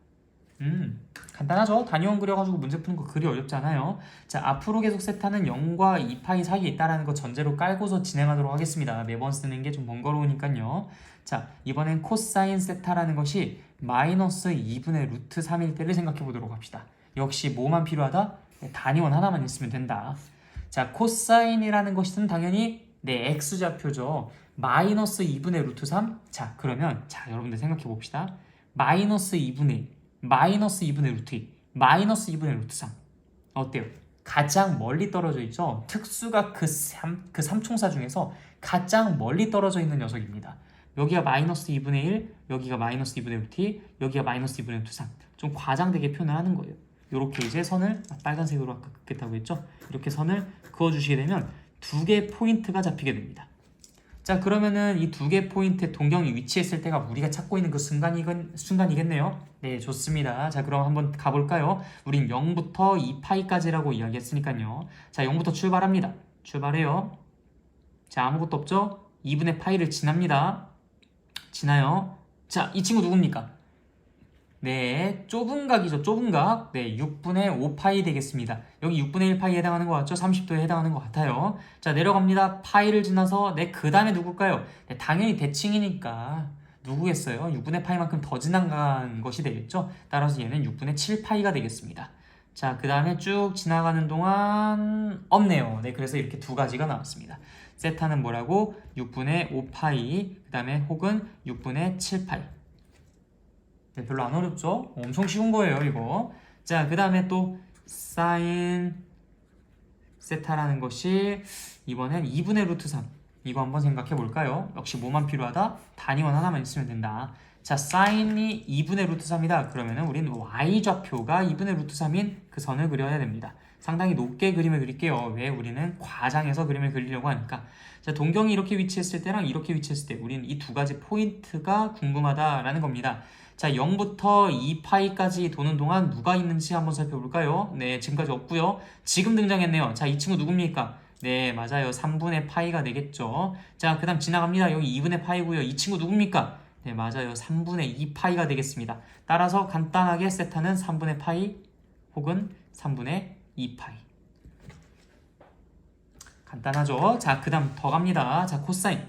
간단하죠? 단위원 그려가지고 문제 푸는 거 그리 어렵지 않아요. 자, 앞으로 계속 세타는 0과 2파이 사이에 있다라는 거 전제로 깔고서 진행하도록 하겠습니다. 매번 쓰는 게 좀 번거로우니까요. 자, 이번엔 코사인 세타라는 것이 마이너스 2분의 루트 3일 때를 생각해 보도록 합시다. 역시 뭐만 필요하다? 단위원 하나만 있으면 된다. 자, 코사인이라는 것은 당연히 X좌표죠. 마이너스 2분의 루트 3. 자, 그러면 여러분들 생각해 봅시다. 마이너스 2분의 1, 마이너스 2분의 루트 2, 마이너스 2분의 루트 3. 어때요? 가장 멀리 떨어져 있죠? 특수가 그 3총사 중에서 가장 멀리 떨어져 있는 녀석입니다. 여기가 마이너스 2분의 1, 여기가 마이너스 2분의 루트 2, 여기가 마이너스 2분의 루트 3. 좀 과장되게 표현을 하는 거예요. 이렇게 이제 선을 빨간색으로 아까 긋겠다고 했죠? 이렇게 선을 그어주시게 되면 두 개의 포인트가 잡히게 됩니다. 자, 그러면은 이 두 개 포인트에 동경이 위치했을 때가 우리가 찾고 있는 그 순간이겠네요. 네, 좋습니다. 자, 그럼 한번 가볼까요? 우린 0부터 2파이까지라고 이야기했으니까요. 자, 0부터 출발합니다. 출발해요. 자, 아무것도 없죠? 2분의 파이를 지납니다. 지나요. 자, 이 친구 누굽니까? 네, 좁은 각이죠. 좁은 각. 네, 6분의 5파이 되겠습니다. 여기 6분의 1파이에 해당하는 것 같죠? 30도에 해당하는 것 같아요. 자, 내려갑니다. 파이를 지나서 그 다음에 누굴까요? 네, 당연히 대칭이니까 누구겠어요? 6분의 파이만큼 더 지나간 것이 되겠죠? 따라서 얘는 6분의 7파이가 되겠습니다. 자, 그 다음에 쭉 지나가는 동안 없네요. 네, 그래서 이렇게 두 가지가 나왔습니다. 세타는 뭐라고? 6분의 5파이, 그 다음에 혹은 6분의 7파이. 네, 별로 안 어렵죠? 엄청 쉬운 거예요, 이거. 자, 그 다음에 또 사인 세타라는 것이 이번엔 2분의 루트 3. 이거 한번 생각해 볼까요? 역시 뭐만 필요하다? 단위원 하나만 있으면 된다. 자, 사인이 2분의 루트 3이다. 그러면은 우린 y좌표가 2분의 루트 3인 그 선을 그려야 됩니다. 상당히 높게 그림을 그릴게요. 왜? 우리는 과장해서 그림을 그리려고 하니까. 자, 동경이 이렇게 위치했을 때랑 이렇게 위치했을 때 우리는 이 두 가지 포인트가 궁금하다라는 겁니다. 자, 0부터 2파이까지 도는 동안 누가 있는지 한번 살펴볼까요? 네, 지금까지 없고요. 지금 등장했네요. 자, 이 친구 누굽니까? 네, 맞아요. 3분의 파이가 되겠죠. 자, 그 다음 지나갑니다. 여기 2분의 파이고요. 이 친구 누굽니까? 네, 맞아요. 3분의 2파이가 되겠습니다. 따라서 간단하게 세타는 3분의 파이 혹은 3분의 2파이. 간단하죠? 자, 그 다음 더 갑니다. 자, 코사인.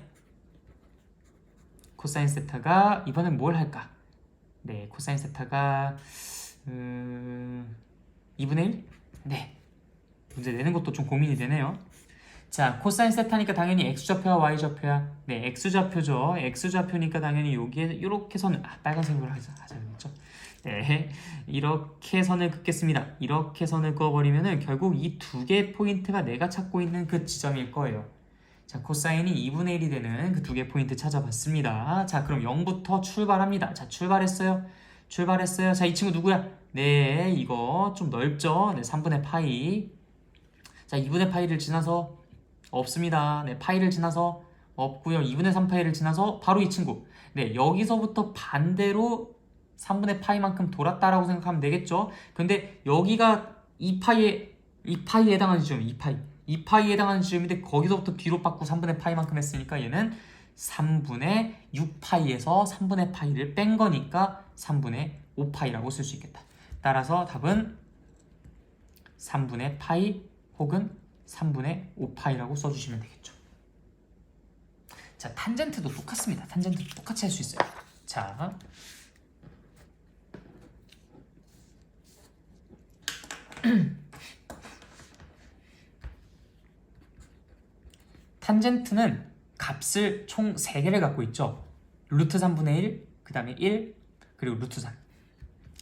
코사인 세타가 이번엔 뭘 할까? 네, 코사인 세타가 2분의 1? 네, 문제 내는 것도 좀 고민이 되네요. 자, 코사인 세타니까 당연히 x좌표와 y좌표야. 네, x좌표죠. x좌표니까 당연히 여기에 이렇게 선을 빨간색으로 하자겠죠. 네, 이렇게 선을 긋겠습니다. 이렇게 선을 그어버리면은 결국 이 두 개의 포인트가 내가 찾고 있는 그 지점일 거예요. 자, 코사인이 2분의 1이 되는 그 두 개 포인트 찾아봤습니다. 자, 그럼 0부터 출발합니다. 자, 출발했어요. 출발했어요. 자, 이 친구 누구야? 네, 이거 좀 넓죠? 네, 3분의 파이. 자, 2분의 파이를 지나서 없습니다. 네, 파이를 지나서 없고요. 2분의 3파이를 지나서 바로 이 친구. 네, 여기서부터 반대로 3분의 파이만큼 돌았다라고 생각하면 되겠죠? 근데 여기가 2파이에 해당하는 지점, 2파이. 2파이에 해당하는 지점인데 거기서부터 뒤로 빠꾸 3분의 파이만큼 했으니까 얘는 3분의 6파이에서 3분의 파이를 뺀 거니까 3분의 5파이라고 쓸 수 있겠다. 따라서 답은 3분의 파이 혹은 3분의 5파이라고 써주시면 되겠죠. 자, 탄젠트도 똑같습니다. 탄젠트도 똑같이 할 수 있어요. 자, 탄젠트는 값을 총 3개를 갖고 있죠. 루트 3분의 1, 그 다음에 1, 그리고 루트 3.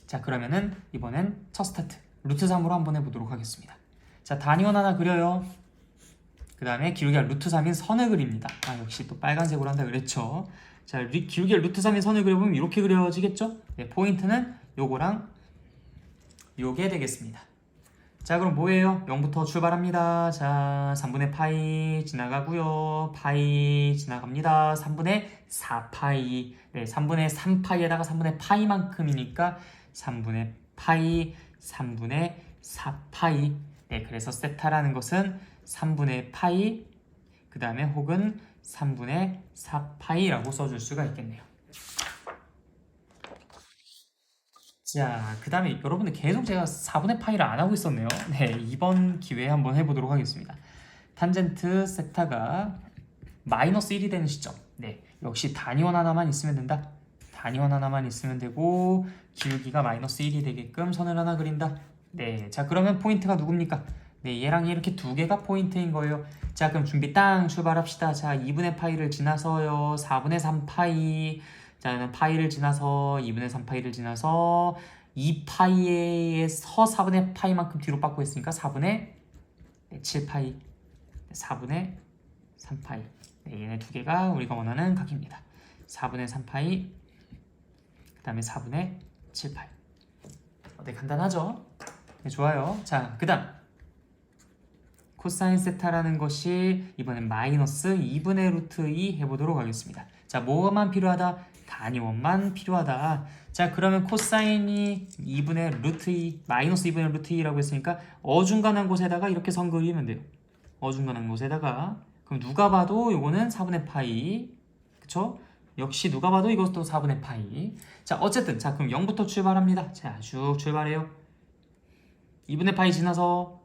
자, 그러면은 이번엔 첫 스타트 루트 3으로 한번 해보도록 하겠습니다. 자, 단위원 하나 그려요. 그 다음에 기울기가 루트 3인 선을 그립니다. 아, 역시 또 빨간색으로 한다 그랬죠. 자, 기울기가 루트 3인 선을 그려보면 이렇게 그려지겠죠. 네, 포인트는 요거랑 요게 되겠습니다. 자, 그럼 뭐예요? 0부터 출발합니다. 자, 3분의 파이 지나가고요. 파이 지나갑니다. 3분의 4파이. 네, 3분의 3파이에다가 3분의 파이만큼이니까 3분의 파이, 3분의 4파이. 네, 그래서 세타라는 것은 3분의 파이, 그 다음에 혹은 3분의 4파이라고 써줄 수가 있겠네요. 자, 그 다음에 여러분들 계속 제가 4분의 파이를 안 하고 있었네요. 네, 이번 기회에 한번 해보도록 하겠습니다. 탄젠트 세타가 마이너스 1이 되는 시점. 네, 역시 단위원 하나만 있으면 된다. 단위원 하나만 있으면 되고 기울기가 마이너스 1이 되게끔 선을 하나 그린다. 네, 자 그러면 포인트가 누굽니까? 네, 얘랑 이렇게 두 개가 포인트인 거예요. 자, 그럼 준비 땅 출발합시다. 자, 2분의 파이를 지나서요. 4분의 3파이. 자, 파이를 지나서 2분의 3파이를 지나서 2파이에서 4분의 파이만큼 뒤로 빠고 있으니까 4분의 7파이, 4분의 3파이. 네, 얘네 두 개가 우리가 원하는 각입니다. 4분의 3파이, 그 다음에 4분의 7파이. 네, 간단하죠? 네, 좋아요. 자, 그 다음 코사인 세타라는 것이 이번엔 마이너스 2분의 루트 2 해보도록 하겠습니다. 자, 뭐만 필요하다? 단위원만 필요하다. 자, 그러면 코사인이 2분의 루트 2, 마이너스 2분의 루트 2라고 했으니까 어중간한 곳에다가 이렇게 선 그리면 돼요. 어중간한 곳에다가. 그럼 누가 봐도 요거는 4분의 파이. 그쵸? 역시 누가 봐도 이것도 4분의 파이. 자, 어쨌든 자, 그럼 0부터 출발합니다. 자, 쭉 출발해요. 2분의 파이 지나서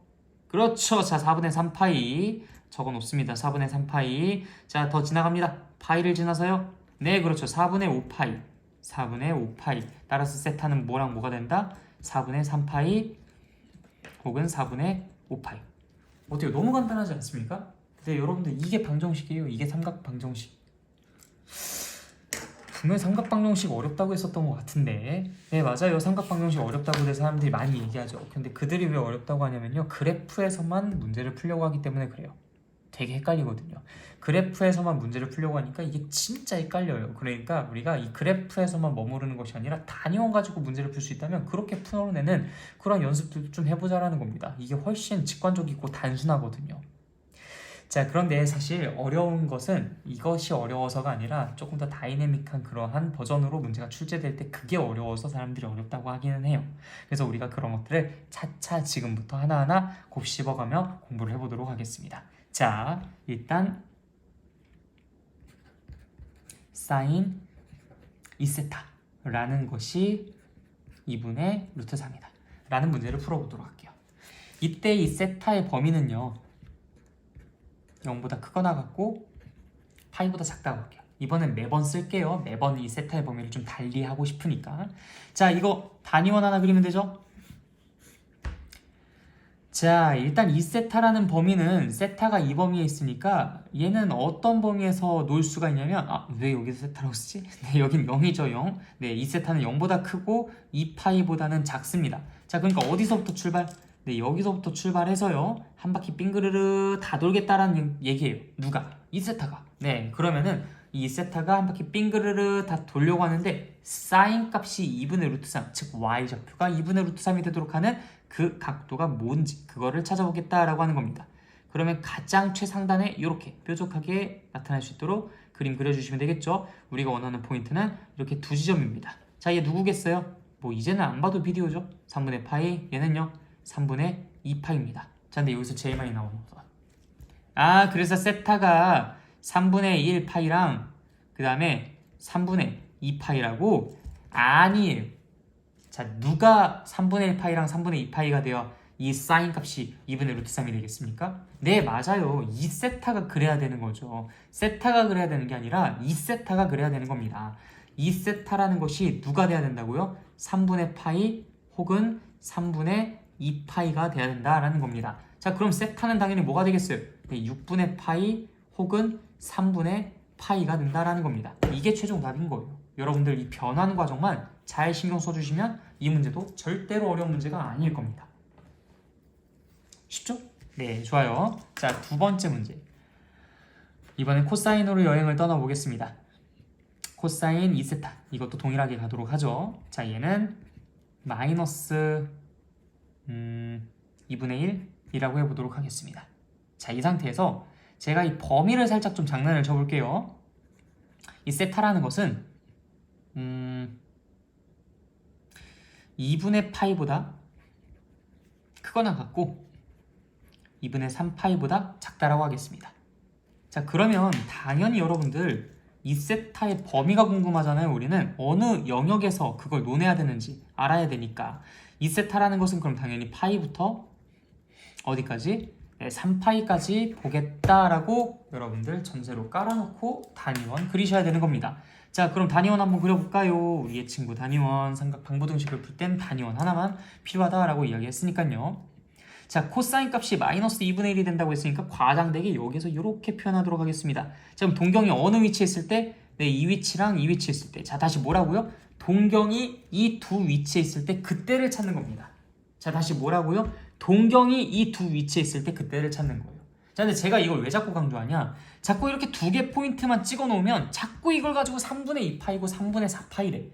그렇죠. 자, 4분의 3파이 적어 놓습니다. 4분의 3파이. 자, 더 지나갑니다. 파이를 지나서요. 네, 그렇죠. 4분의 5파이. 4분의 5파이. 따라서 세타는 뭐랑 뭐가 된다? 4분의 3파이 혹은 4분의 5파이. 어때요? 너무 간단하지 않습니까? 근데 여러분들 이게 방정식이에요. 이게 삼각 방정식. 분명히 삼각방정식 어렵다고 했었던 것 같은데. 네, 맞아요. 삼각방정식 어렵다고 해서 사람들이 많이 얘기하죠. 근데 그들이 왜 어렵다고 하냐면요, 그래프에서만 문제를 풀려고 하기 때문에 그래요. 되게 헷갈리거든요. 그래프에서만 문제를 풀려고 하니까 이게 진짜 헷갈려요. 그러니까 우리가 이 그래프에서만 머무르는 것이 아니라 단위원 가지고 문제를 풀 수 있다면 그렇게 풀어내는 그런 연습들도 좀 해보자라는 겁니다. 이게 훨씬 직관적이고 단순하거든요. 자, 그런데 사실 어려운 것은 이것이 어려워서가 아니라 조금 더 다이내믹한 그러한 버전으로 문제가 출제될 때 그게 어려워서 사람들이 어렵다고 하기는 해요. 그래서 우리가 그런 것들을 차차 지금부터 하나하나 곱씹어가며 공부를 해보도록 하겠습니다. 자, 일단 사인 2세타라는 것이 2분의 루트 3이다 라는 문제를 풀어보도록 할게요. 이때 이 세타의 범위는요, 0보다 크거나 같고 파이보다 작다고 할게요. 이번엔 매번 쓸게요. 매번 이 세타의 범위를 좀 달리 하고 싶으니까. 자, 이거 단위원 하나 그리면 되죠? 자, 일단 이 세타라는 범위는 세타가 이 범위에 있으니까 얘는 어떤 범위에서 놓을 수가 있냐면, 왜 여기서 세타라고 쓰지? 네, 여긴 0이죠, 0. 네, 이 세타는 0보다 크고 2파이보다는 작습니다. 자, 그러니까 어디서부터 출발? 네, 여기서부터 출발해서요, 한 바퀴 빙그르르 다 돌겠다라는 얘기예요. 누가? 이 세타가. 네, 그러면은 이 세타가 한 바퀴 빙그르르 다 돌려고 하는데 사인 값이 2분의 루트 3, 즉 y좌표가 2분의 루트 3이 되도록 하는 그 각도가 뭔지 그거를 찾아보겠다라고 하는 겁니다. 그러면 가장 최상단에 이렇게 뾰족하게 나타날 수 있도록 그림 그려주시면 되겠죠. 우리가 원하는 포인트는 이렇게 두 지점입니다. 자, 얘 누구겠어요? 뭐 이제는 안 봐도 비디오죠. 3분의 파이, 얘는요 3분의 2파입니다. 자, 근데 여기서 제일 많이 나오는 거. 그래서 세타가 3분의 1파이랑 그 다음에 3분의 2파이라고? 아니에요. 자, 누가 3분의 1파이랑 3분의 2파이가 되어 이 사인 값이 2분의 루트 3이 되겠습니까? 네, 맞아요. 이 세타가 그래야 되는 거죠. 세타가 그래야 되는 게 아니라 이 세타가 그래야 되는 겁니다. 이 세타라는 것이 누가 돼야 된다고요? 3분의 파이 혹은 3분의 2파이가 돼야 된다라는 겁니다. 자, 그럼 세타는 당연히 뭐가 되겠어요? 네, 6분의 파이 혹은 3분의 파이가 된다라는 겁니다. 이게 최종 답인 거예요. 여러분들 이 변환 과정만 잘 신경 써주시면 이 문제도 절대로 어려운 문제가 아닐 겁니다. 쉽죠? 네, 좋아요. 자, 두 번째 문제. 이번엔 코사인으로 여행을 떠나보겠습니다. 코사인 2세타. 이것도 동일하게 가도록 하죠. 자, 얘는 마이너스 2분의 1이라고 해보도록 하겠습니다. 자, 이 상태에서 제가 이 범위를 살짝 좀 장난을 쳐볼게요. 이 세타라는 것은 2분의 파이보다 크거나 같고 2분의 3파이보다 작다라고 하겠습니다. 자, 그러면 당연히 여러분들 이 세타의 범위가 궁금하잖아요. 우리는 어느 영역에서 그걸 논해야 되는지 알아야 되니까 이 세타라는 것은 그럼 당연히 파이부터 어디까지? 네, 3파이까지 보겠다라고 여러분들 전세로 깔아놓고 단위원 그리셔야 되는 겁니다. 자, 그럼 단위원 한번 그려볼까요? 우리의 친구 단위원 삼각 방부등식을 풀 땐 단위원 하나만 필요하다라고 이야기했으니까요. 자, 코사인 값이 마이너스 2분의 1이 된다고 했으니까 과장되게 여기서 이렇게 표현하도록 하겠습니다. 자, 그럼 동경이 어느 위치에 있을 때? 네, 이 위치랑 이 위치에 있을 때. 자, 다시 뭐라고요? 동경이 이 두 위치에 있을 때 그때를 찾는 겁니다. 자, 다시 뭐라고요? 동경이 이 두 위치에 있을 때 그때를 찾는 거예요. 자, 근데 제가 이걸 왜 자꾸 강조하냐? 자꾸 이렇게 두 개 포인트만 찍어 놓으면 자꾸 이걸 가지고 3분의 2파이고 3분의 4파이래.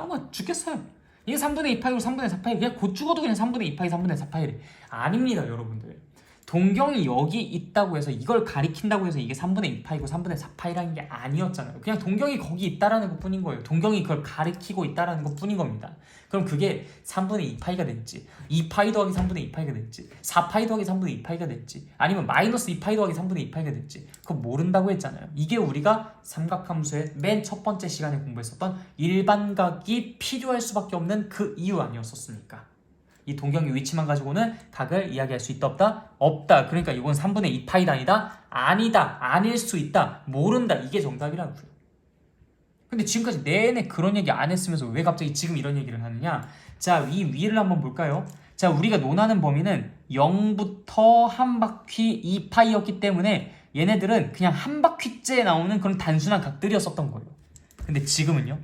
뭐 죽겠어요. 이게 3분의 2파이고 3분의 4파이 그냥 곧 죽어도 그냥 3분의 2파이 3분의 4파이래. 아닙니다, 여러분들. 동경이 여기 있다고 해서 이걸 가리킨다고 해서 이게 3분의 2파이고 3분의 4파이라는 게 아니었잖아요. 그냥 동경이 거기 있다라는 것 뿐인 거예요. 동경이 그걸 가리키고 있다라는 것 뿐인 겁니다. 그럼 그게 3분의 2파이가 됐지, 2파이 더하기 3분의 2파이가 됐지, 4파이 더하기 3분의 2파이가 됐지, 아니면 마이너스 2파이 더하기 3분의 2파이가 됐지, 그거 모른다고 했잖아요. 이게 우리가 삼각함수의 맨 첫 번째 시간에 공부했었던 일반각이 필요할 수밖에 없는 그 이유 아니었었습니까? 이 동경의 위치만 가지고는 각을 이야기할 수 있다 없다? 없다. 그러니까 이건 3분의 2파이다 아니다? 아니다. 아닐 수 있다. 모른다. 이게 정답이라고요. 근데 지금까지 내내 그런 얘기 안 했으면서 왜 갑자기 지금 이런 얘기를 하느냐? 자, 이 위를 한번 볼까요? 자, 우리가 논하는 범위는 0부터 한 바퀴 2파이였기 때문에 얘네들은 그냥 한 바퀴째에 나오는 그런 단순한 각들이었었던 거예요. 근데 지금은요?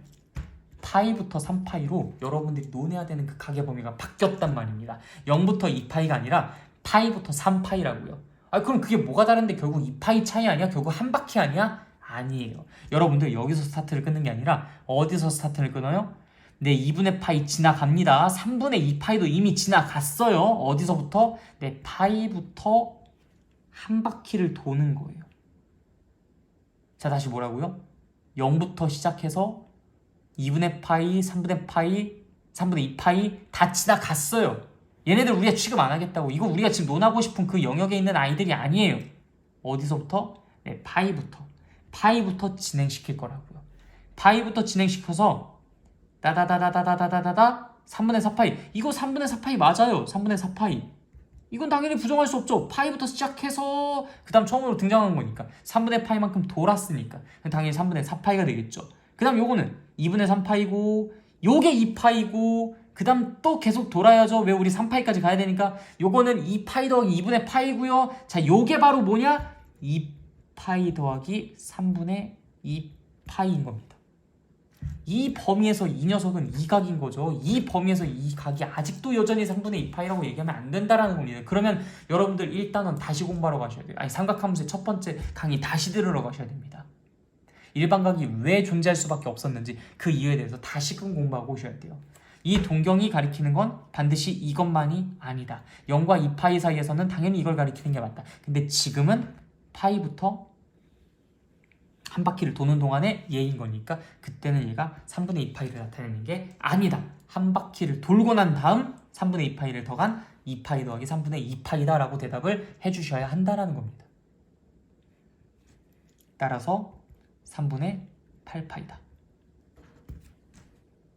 파이부터 3파이로 여러분들이 논해야 되는 그 각의 범위가 바뀌었단 말입니다. 0부터 2파이가 아니라 파이부터 3파이라고요. 그럼 그게 뭐가 다른데 결국 2파이 차이 아니야? 결국 한 바퀴 아니야? 아니에요. 여러분들 여기서 스타트를 끊는 게 아니라 어디서 스타트를 끊어요? 네, 2분의 파이 지나갑니다. 3분의 2파이도 이미 지나갔어요. 어디서부터? 네, 파이부터 한 바퀴를 도는 거예요. 자, 다시 뭐라고요? 0부터 시작해서 2분의 파이, 3분의 파이, 3분의 2파이 다 지나갔어요. 얘네들 우리가 취급 안 하겠다고. 이거 우리가 지금 논하고 싶은 그 영역에 있는 아이들이 아니에요. 어디서부터? 네, 파이부터 진행시킬 거라고요. 파이부터 진행시켜서 따다다다다다다다다 3분의 4파이. 이거 3분의 4파이 맞아요. 3분의 4파이. 이건 당연히 부정할 수 없죠. 파이부터 시작해서 그 다음 처음으로 등장한 거니까 3분의 파이만큼 돌았으니까 당연히 3분의 4파이가 되겠죠. 그 다음 요거는 2분의 3파이고 요게 2파이고 그 다음 또 계속 돌아야죠. 왜 우리 3파이까지 가야 되니까 요거는 2파이 더하기 2분의 파이고요. 자, 요게 바로 뭐냐? 2파이 더하기 3분의 2파이인 겁니다. 이 범위에서 이 녀석은 이 각인 거죠. 이 범위에서 이 각이 아직도 여전히 3분의 2파이라고 얘기하면 안 된다라는 겁니다. 그러면 여러분들 일단은 다시 공부하러 가셔야 돼요. 삼각함수의 첫 번째 강의 다시 들으러 가셔야 됩니다. 일반각이 왜 존재할 수밖에 없었는지 그 이유에 대해서 다시금 공부하고 오셔야 돼요. 이 동경이 가리키는 건 반드시 이것만이 아니다. 0과 2파이 사이에서는 당연히 이걸 가리키는 게 맞다. 근데 지금은 파이부터 한 바퀴를 도는 동안에 얘인 거니까 그때는 얘가 3분의 2파이를 나타내는 게 아니다. 한 바퀴를 돌고 난 다음 3분의 2파이를 더한 2파이 더하기 3분의 2파이다 라고 대답을 해주셔야 한다라는 겁니다. 따라서 3분의 8파이다.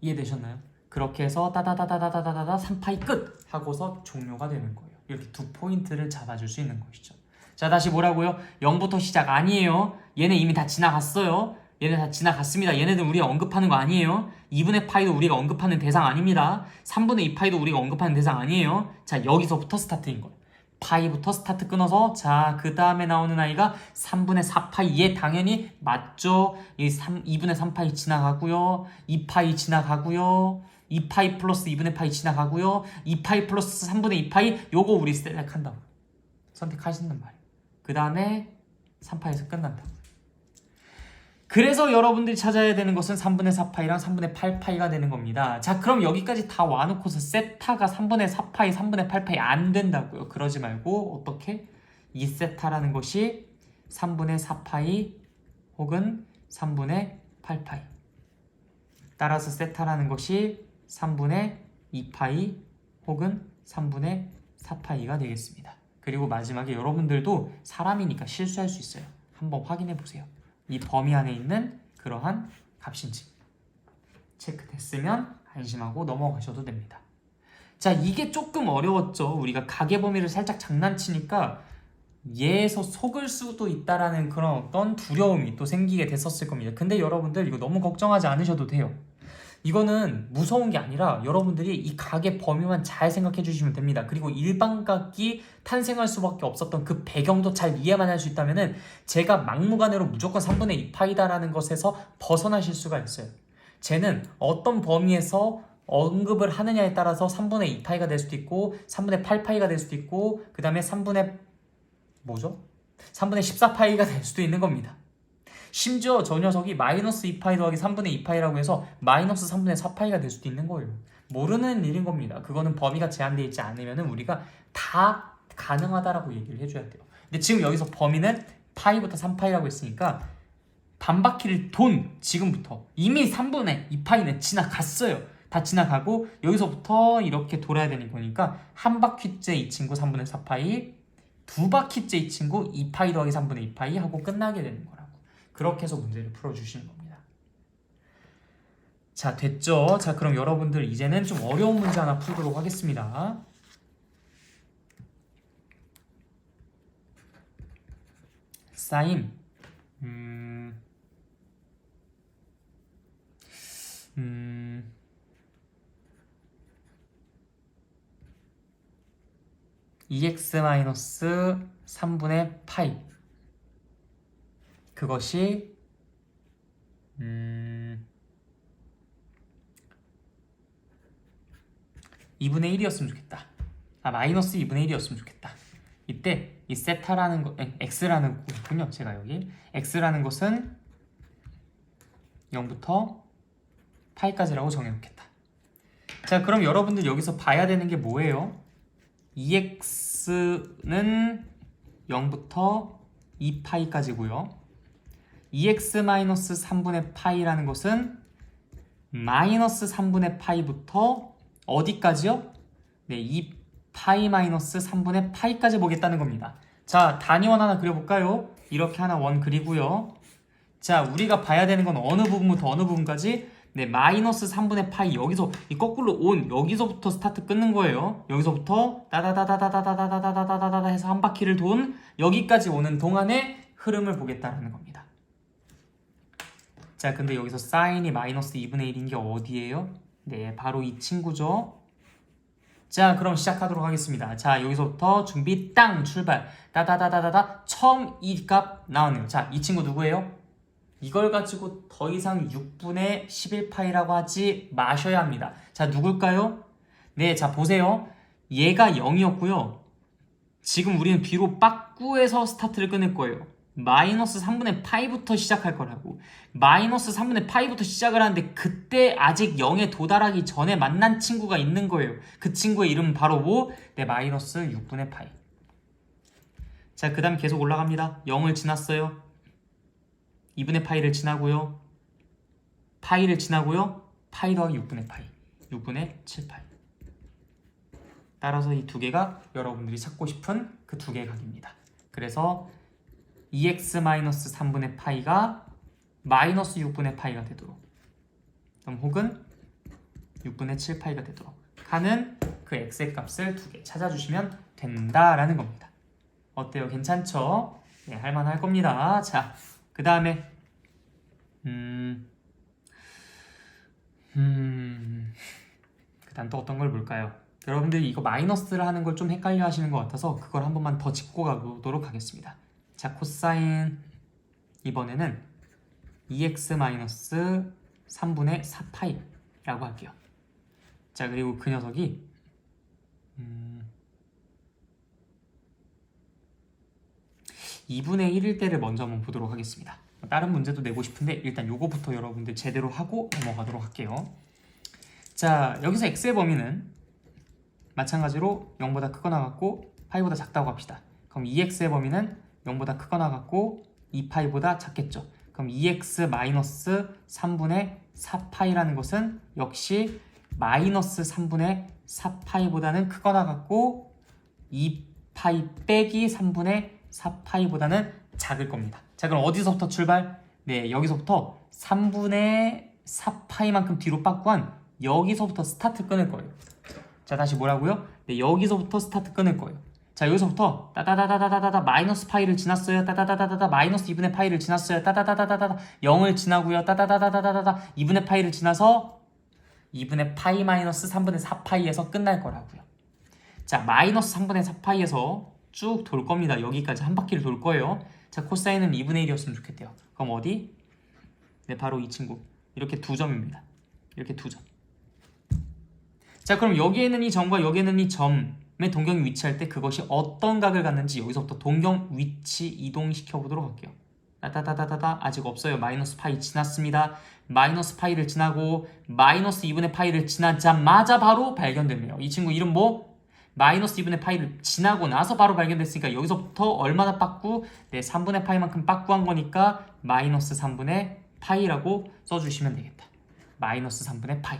이해되셨나요? 그렇게 해서 따다다다다다다다 3파이 끝! 하고서 종료가 되는 거예요. 이렇게 두 포인트를 잡아줄 수 있는 것이죠. 자, 다시 뭐라고요? 0부터 시작 아니에요. 얘네 이미 다 지나갔어요. 얘네 다 지나갔습니다. 얘네들 우리가 언급하는 거 아니에요. 2분의 파이도 우리가 언급하는 대상 아닙니다. 3분의 2파이도 우리가 언급하는 대상 아니에요. 자, 여기서부터 스타트인 거예요. 파이부터 스타트 끊어서 자, 그 다음에 나오는 아이가 3분의 4파이. 얘 당연히 맞죠. 2분의 3파이 지나가고요. 2파이 지나가고요. 2파이 플러스 2분의 파이 지나가고요. 2파이 플러스 3분의 2파이 요거 우리 셀렉한다고 선택하신단 말이에요. 그 다음에 3파이에서 끝난다고. 그래서 여러분들이 찾아야 되는 것은 3분의 4파이랑 3분의 8파이가 되는 겁니다. 자, 그럼 여기까지 다 와놓고서 세타가 3분의 4파이, 3분의 8파이 안 된다고요. 그러지 말고 어떻게? 이 세타라는 것이 3분의 4파이 혹은 3분의 8파이. 따라서 세타라는 것이 3분의 2파이 혹은 3분의 4파이가 되겠습니다. 그리고 마지막에 여러분들도 사람이니까 실수할 수 있어요. 한번 확인해 보세요. 이 범위 안에 있는 그러한 값인지 체크됐으면 안심하고 넘어가셔도 됩니다. 자, 이게 조금 어려웠죠. 우리가 가계 범위를 살짝 장난치니까 얘에서 속을 수도 있다라는 그런 어떤 두려움이 또 생기게 됐었을 겁니다. 근데 여러분들 이거 너무 걱정하지 않으셔도 돼요. 이거는 무서운 게 아니라 여러분들이 이 가계 범위만 잘 생각해 주시면 됩니다. 그리고 일반각이 탄생할 수밖에 없었던 그 배경도 잘 이해만 할 수 있다면은 제가 막무가내로 무조건 3분의 2파이다라는 것에서 벗어나실 수가 있어요. 쟤는 어떤 범위에서 언급을 하느냐에 따라서 3분의 2파이가 될 수도 있고 3분의 8파이가 될 수도 있고 그 다음에 3분의 14파이가 될 수도 있는 겁니다. 심지어 저 녀석이 마이너스 2파이 더하기 3분의 2파이라고 해서 마이너스 3분의 4파이가 될 수도 있는 거예요. 모르는 일인 겁니다. 그거는 범위가 제한되어 있지 않으면 우리가 다 가능하다라고 얘기를 해줘야 돼요. 근데 지금 여기서 범위는 파이부터 3파이라고 했으니까 반바퀴를 돈 지금부터 이미 3분의 2파이는 지나갔어요. 다 지나가고 여기서부터 이렇게 돌아야 되는 거니까 한 바퀴째 이 친구 3분의 4파이, 두 바퀴째 이 친구 2파이 더하기 3분의 2파이 하고 끝나게 되는 거라고. 그렇게 해서 문제를 풀어주시는 겁니다. 자, 됐죠? 자, 그럼 여러분들 이제는 좀 어려운 문제 하나 풀도록 하겠습니다. 사인 2x-3분의 파이 그것이 2분의 1이었으면 좋겠다. 마이너스 2분의 1이었으면 좋겠다. 이때 이 세타라는 거, x라는 거군요. 제가 여기 x라는 것은 0부터 파이까지라고 정해놓겠다. 자, 그럼 여러분들 여기서 봐야 되는 게 뭐예요? 2x는 0부터 2파이까지고요. 2x-3분의 파이라는 것은 마이너스 3분의 파이부터 어디까지요? 네, 2파이 마이너스 3분의 파이까지 보겠다는 겁니다. 자, 단위원 하나 그려볼까요? 이렇게 하나 원 그리고요. 자, 우리가 봐야 되는 건 어느 부분부터 어느 부분까지? 네, 마이너스 3분의 파이 여기서 이 거꾸로 온 여기서부터 스타트 끊는 거예요. 여기서부터 다다다다다다다다다다다다 해서 한 바퀴를 돈 여기까지 오는 동안의 흐름을 보겠다라는 겁니다. 자, 근데 여기서 사인이 마이너스 2분의 1인 게 어디예요? 네, 바로 이 친구죠. 자, 그럼 시작하도록 하겠습니다. 자, 여기서부터 준비 땅 출발 다다다다다다 처음 이 값 나오네요. 자, 이 친구 누구예요? 이걸 가지고 더 이상 6분의 11파이라고 하지 마셔야 합니다. 자, 누굴까요? 네, 자, 보세요. 얘가 0이었고요. 지금 우리는 뒤로 빠꾸에서 스타트를 끊을 거예요. 마이너스 3분의 파이부터 시작할 거라고. 마이너스 3분의 파이부터 시작을 하는데 그때 아직 0에 도달하기 전에 만난 친구가 있는 거예요. 그 친구의 이름은 바로 뭐? 네, 마이너스 6분의 파이. 자, 그 다음 계속 올라갑니다. 0을 지났어요. 2분의 파이를 지나고요. 파이를 지나고요. 파이 더하기 6분의 파이. 6분의 7파이. 따라서 이 두 개가 여러분들이 찾고 싶은 그 두 개의 각입니다. 그래서 2x-3분의 파이가 마이너스 6분의 파이가 되도록 그럼 혹은 6분의 7파이가 되도록 하는 그 x의 값을 두 개 찾아주시면 된다라는 겁니다. 어때요? 괜찮죠? 네, 할만할 겁니다. 자, 그 다음에 그 다음 또 어떤 걸 볼까요? 여러분들이 이거 마이너스를 하는 걸 좀 헷갈려 하시는 것 같아서 그걸 한 번만 더 짚고 가보도록 하겠습니다. 자, 코사인 이번에는 2x-3분의 4파이라고 할게요. 자, 그리고 그 녀석이 2분의 1일 때를 먼저 한번 보도록 하겠습니다. 다른 문제도 내고 싶은데 일단 요거부터 여러분들 제대로 하고 넘어가도록 할게요. 자, 여기서 x의 범위는 마찬가지로 0보다 크거나 같고 파이보다 작다고 합시다. 그럼 2x의 범위는 0보다 크거나 같고 2파이보다 작겠죠. 그럼 2x-3분의 4파이라는 것은 역시 마이너스 3분의 4파이보다는 크거나 같고 2파이 빼기 3분의 4파이보다는 작을 겁니다. 자, 그럼 어디서부터 출발? 네, 여기서부터 3분의 4파이만큼 뒤로 빠꾸한 여기서부터 스타트 끊을 거예요. 자, 다시 뭐라고요? 네, 여기서부터 스타트 끊을 거예요. 자, 여기서부터 따다다다다다다 마이너스 파이를 지났어요. 따다다다다다 마이너스 2분의 파이를 지났어요. 따다다다다다다 0을 지나고요. 따다다다다다다 2분의 파이를 지나서 2분의 파이 마이너스 3분의 4파이에서 끝날 거라고요. 자, 마이너스 3분의 4파이에서 쭉 돌 겁니다. 여기까지 한 바퀴를 돌 거예요. 자, 코사인은 2분의 1이었으면 좋겠대요. 그럼 어디? 네, 바로 이 친구. 이렇게 두 점입니다. 이렇게 두 점. 자, 그럼 여기에는 이 점과 여기에는 이 점의 동경이 위치할 때 그것이 어떤 각을 갖는지 여기서부터 동경 위치 이동시켜 보도록 할게요. 따다다다다다 아직 없어요. 마이너스 파이 지났습니다. 마이너스 파이를 지나고 마이너스 2분의 파이를 지나자마자 바로 발견되네요. 이 친구 이름 뭐? 마이너스 2분의 파이를 지나고 나서 바로 발견됐으니까 여기서부터 얼마나 빠꾸? 네, 3분의 파이만큼 빠꾸한 거니까 마이너스 3분의 파이라고 써주시면 되겠다. 마이너스 3분의 파이.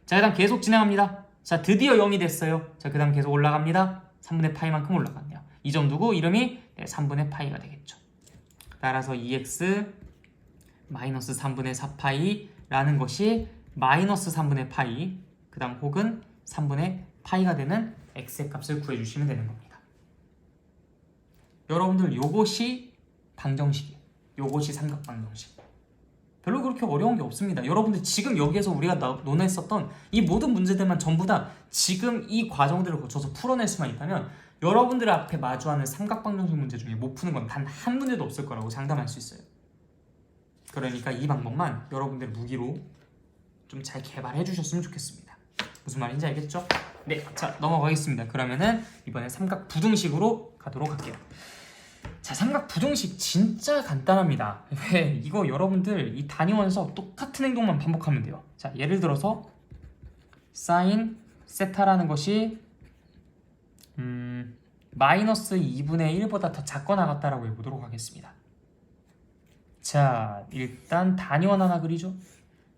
자, 그 다음 계속 진행합니다. 자, 드디어 0이 됐어요. 자, 그 다음 계속 올라갑니다. 3분의 파이만큼 올라갔네요. 이 점 두고 이름이 3분의 파이가 되겠죠. 따라서 2x 마이너스 3분의 4파이라는 것이 마이너스 3분의 파이, 그 다음 혹은 3분의 파이가 되는 x의 값을 구해주시면 되는 겁니다. 여러분들 요것이 방정식이에요. 요것이 삼각방정식. 별로 그렇게 어려운 게 없습니다. 여러분들 지금 여기에서 우리가 논했었던 이 모든 문제들만 전부 다 지금 이 과정들을 거쳐서 풀어낼 수만 있다면 여러분들 앞에 마주하는 삼각방정식 문제 중에 못 푸는 건 단 한 문제도 없을 거라고 장담할 수 있어요. 그러니까 이 방법만 여러분들 무기로 좀 잘 개발해 주셨으면 좋겠습니다. 무슨 말인지 알겠죠? 네, 자 넘어가겠습니다. 그러면은 이번에 삼각 부등식으로 가도록 할게요. 자, 삼각 부등식 진짜 간단합니다. 왜? 이거 여러분들 이 단위원에서 똑같은 행동만 반복하면 돼요. 자, 예를 들어서 사인 세타라는 것이 마이너스 2분의 1보다 더 작거나 같다라고 해보도록 하겠습니다. 자, 일단 단위원 하나 그리죠.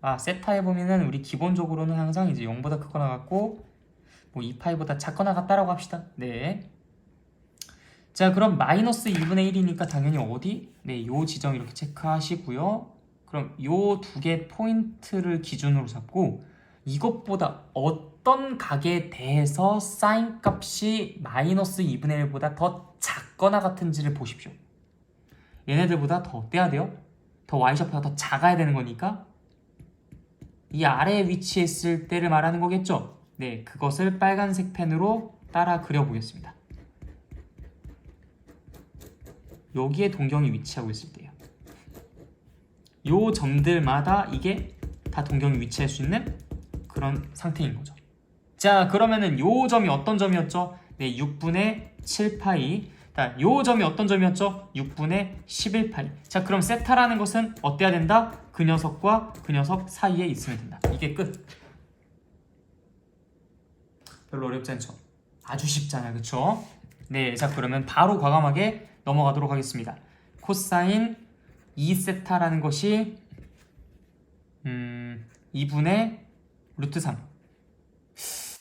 아, 세타에 보면은 우리 기본적으로는 항상 이제 0보다 크거나 같고 뭐 2파이보다 작거나 같다라고 합시다. 네. 자, 그럼 마이너스 2분의 1이니까 당연히 어디? 네, 요 지점 이렇게 체크하시고요. 그럼 요 두 개 포인트를 기준으로 잡고 이것보다 어떤 각에 대해서 사인 값이 마이너스 2분의 1보다 더 작거나 같은지를 보십시오. 얘네들보다 더 떼야 돼요. 더 y좌표가 더 작아야 되는 거니까 이 아래에 위치했을 때를 말하는 거겠죠. 네, 그것을 빨간색 펜으로 따라 그려보겠습니다. 여기에 동경이 위치하고 있을 때요. 요 점들마다 이게 다 동경이 위치할 수 있는 그런 상태인 거죠. 자, 그러면은 요 점이 어떤 점이었죠? 네, 6분의 7파이. 자, 요 점이 어떤 점이었죠? 6분의 11파이. 자, 그럼 세타라는 것은 어때야 된다? 그 녀석과 그 녀석 사이에 있으면 된다. 이게 끝. 별로 어렵지 않죠? 아주 쉽잖아요, 그쵸? 네, 자 그러면 바로 과감하게 넘어가도록 하겠습니다. 코사인 2세타라는 것이 2분의 루트 3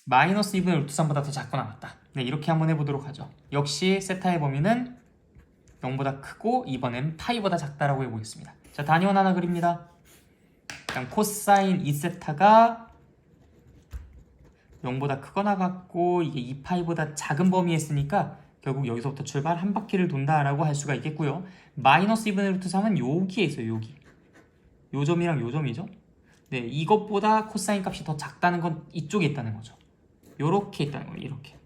마이너스 2분의 루트 3보다 더 작거나 같다. 네, 이렇게 한번 해보도록 하죠. 역시 세타의 범위는 0보다 크고 이번엔 파이보다 작다라고 해보겠습니다. 자, 단위원 하나 그립니다. 그냥 코사인 2세타가 0보다 크거나 같고 이게 2파이보다 작은 범위에 있으니까 결국 여기서부터 출발 한 바퀴를 돈다라고 할 수가 있겠고요. 마이너스 2분의 루트 3은 여기에 있어요. 여기. 요 점이랑 요 점이죠. 네, 이것보다 코사인 값이 더 작다는 건 이쪽에 있다는 거죠. 요렇게 있다는 거예요. 이렇게.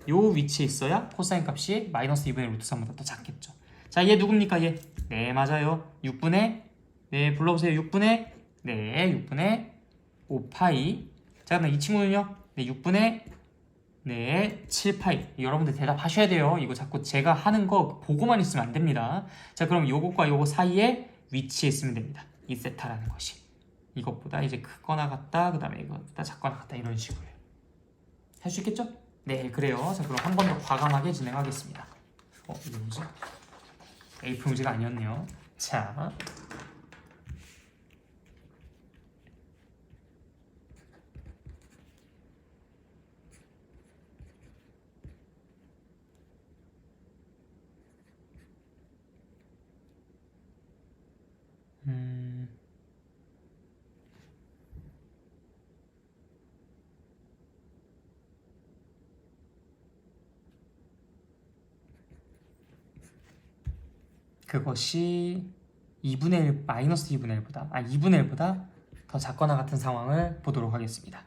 요 위치에 있어야 코사인 값이 마이너스 2분의 루트 3보다 더 작겠죠. 자, 얘 누굽니까? 얘. 네, 맞아요. 6분의 네, 불러보세요. 6분의 네, 6분의 5파이. 자, 그럼 이 친구는요? 네, 6분의 네, 7파이. 여러분들 대답하셔야 돼요. 이거 자꾸 제가 하는 거 보고만 있으면 안 됩니다. 자, 그럼 요것과 요거 사이에 위치에 있으면 됩니다. 이 세타라는 것이. 이것보다 이제 크거나 같다, 그 다음에 이것보다 작거나 같다, 이런 식으로. 할 수 있겠죠? 네, 그래요. 자, 그럼 한 번 더 과감하게 진행하겠습니다. 이게 뭐지? A4 문제가 아니었네요. 자. 그것이 2분의 1, 마이너스 2분의 1보다 2분의 1보다 더 작거나 같은 상황을 보도록 하겠습니다.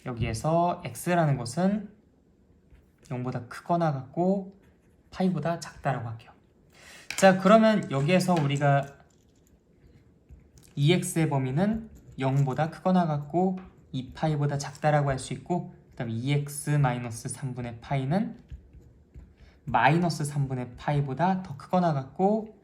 여기에서 x라는 것은 0보다 크거나 같고 파이보다 작다라고 할게요. 자, 그러면 여기에서 우리가 2x의 범위는 0보다 크거나 같고 2파이보다 작다라고 할 수 있고, 그 다음에 2x 마이너스 3분의 파이는 마이너스 3분의 파이보다 더 크거나 같고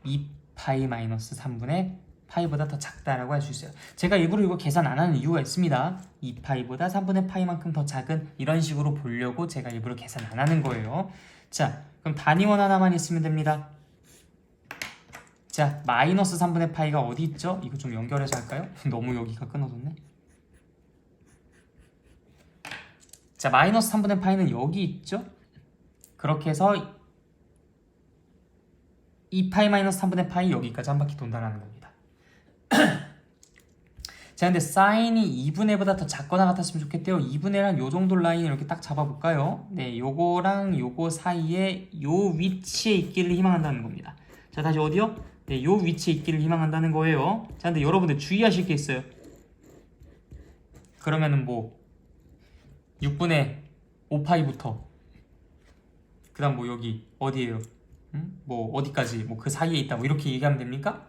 2파이 마이너스 3분의 파이보다 더 작다라고 할 수 있어요. 제가 일부러 이거 계산 안 하는 이유가 있습니다. 2파이보다 3분의 파이만큼 더 작은 이런 식으로 보려고 제가 일부러 계산 안 하는 거예요. 자, 그럼 단위원 하나만 있으면 됩니다. 자, 마이너스 3분의 파이가 어디 있죠? 이거 좀 연결해서 할까요? 너무 여기가 끊어졌네. 자, 마이너스 3분의 파이는 여기 있죠? 그렇게 해서 2파이 마이너스 3분의 파이 여기까지 한 바퀴 돈다라는 겁니다. 자, 근데 사인이 2분의 1보다 더 작거나 같았으면 좋겠대요. 2분의 1한 요 정도 라인 이렇게 딱 잡아볼까요? 네, 요거랑 요거 사이에 요 위치에 있기를 희망한다는 겁니다. 자, 다시 어디요? 네, 요 위치에 있기를 희망한다는 거예요. 자, 근데 여러분들 주의하실 게 있어요. 그러면은 뭐 6분의 5파이부터 그 다음 뭐 여기 어디에요? 뭐 어디까지 뭐 그 사이에 있다 뭐 이렇게 얘기하면 됩니까?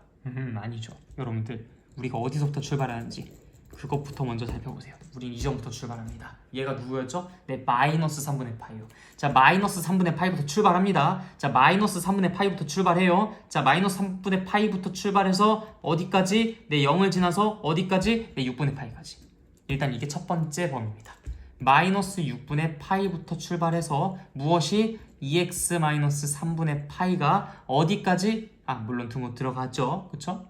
아니죠. 여러분들 우리가 어디서부터 출발하는지 그것부터 먼저 살펴보세요. 우린 이전부터 출발합니다. 얘가 누구였죠? 네, 마이너스 3분의 파이요. 자, 마이너스 3분의 파이부터 출발합니다. 자, 마이너스 3분의 파이부터 출발해요. 자, 마이너스 3분의 파이부터 출발해서 어디까지? 네, 0을 지나서 어디까지? 네, 6분의 파이까지. 일단 이게 첫 번째 범위입니다. 마이너스 6분의 파이부터 출발해서 무엇이 2x 마이너스 3분의 파이가 어디까지? 물론 등호 들어가죠. 그쵸?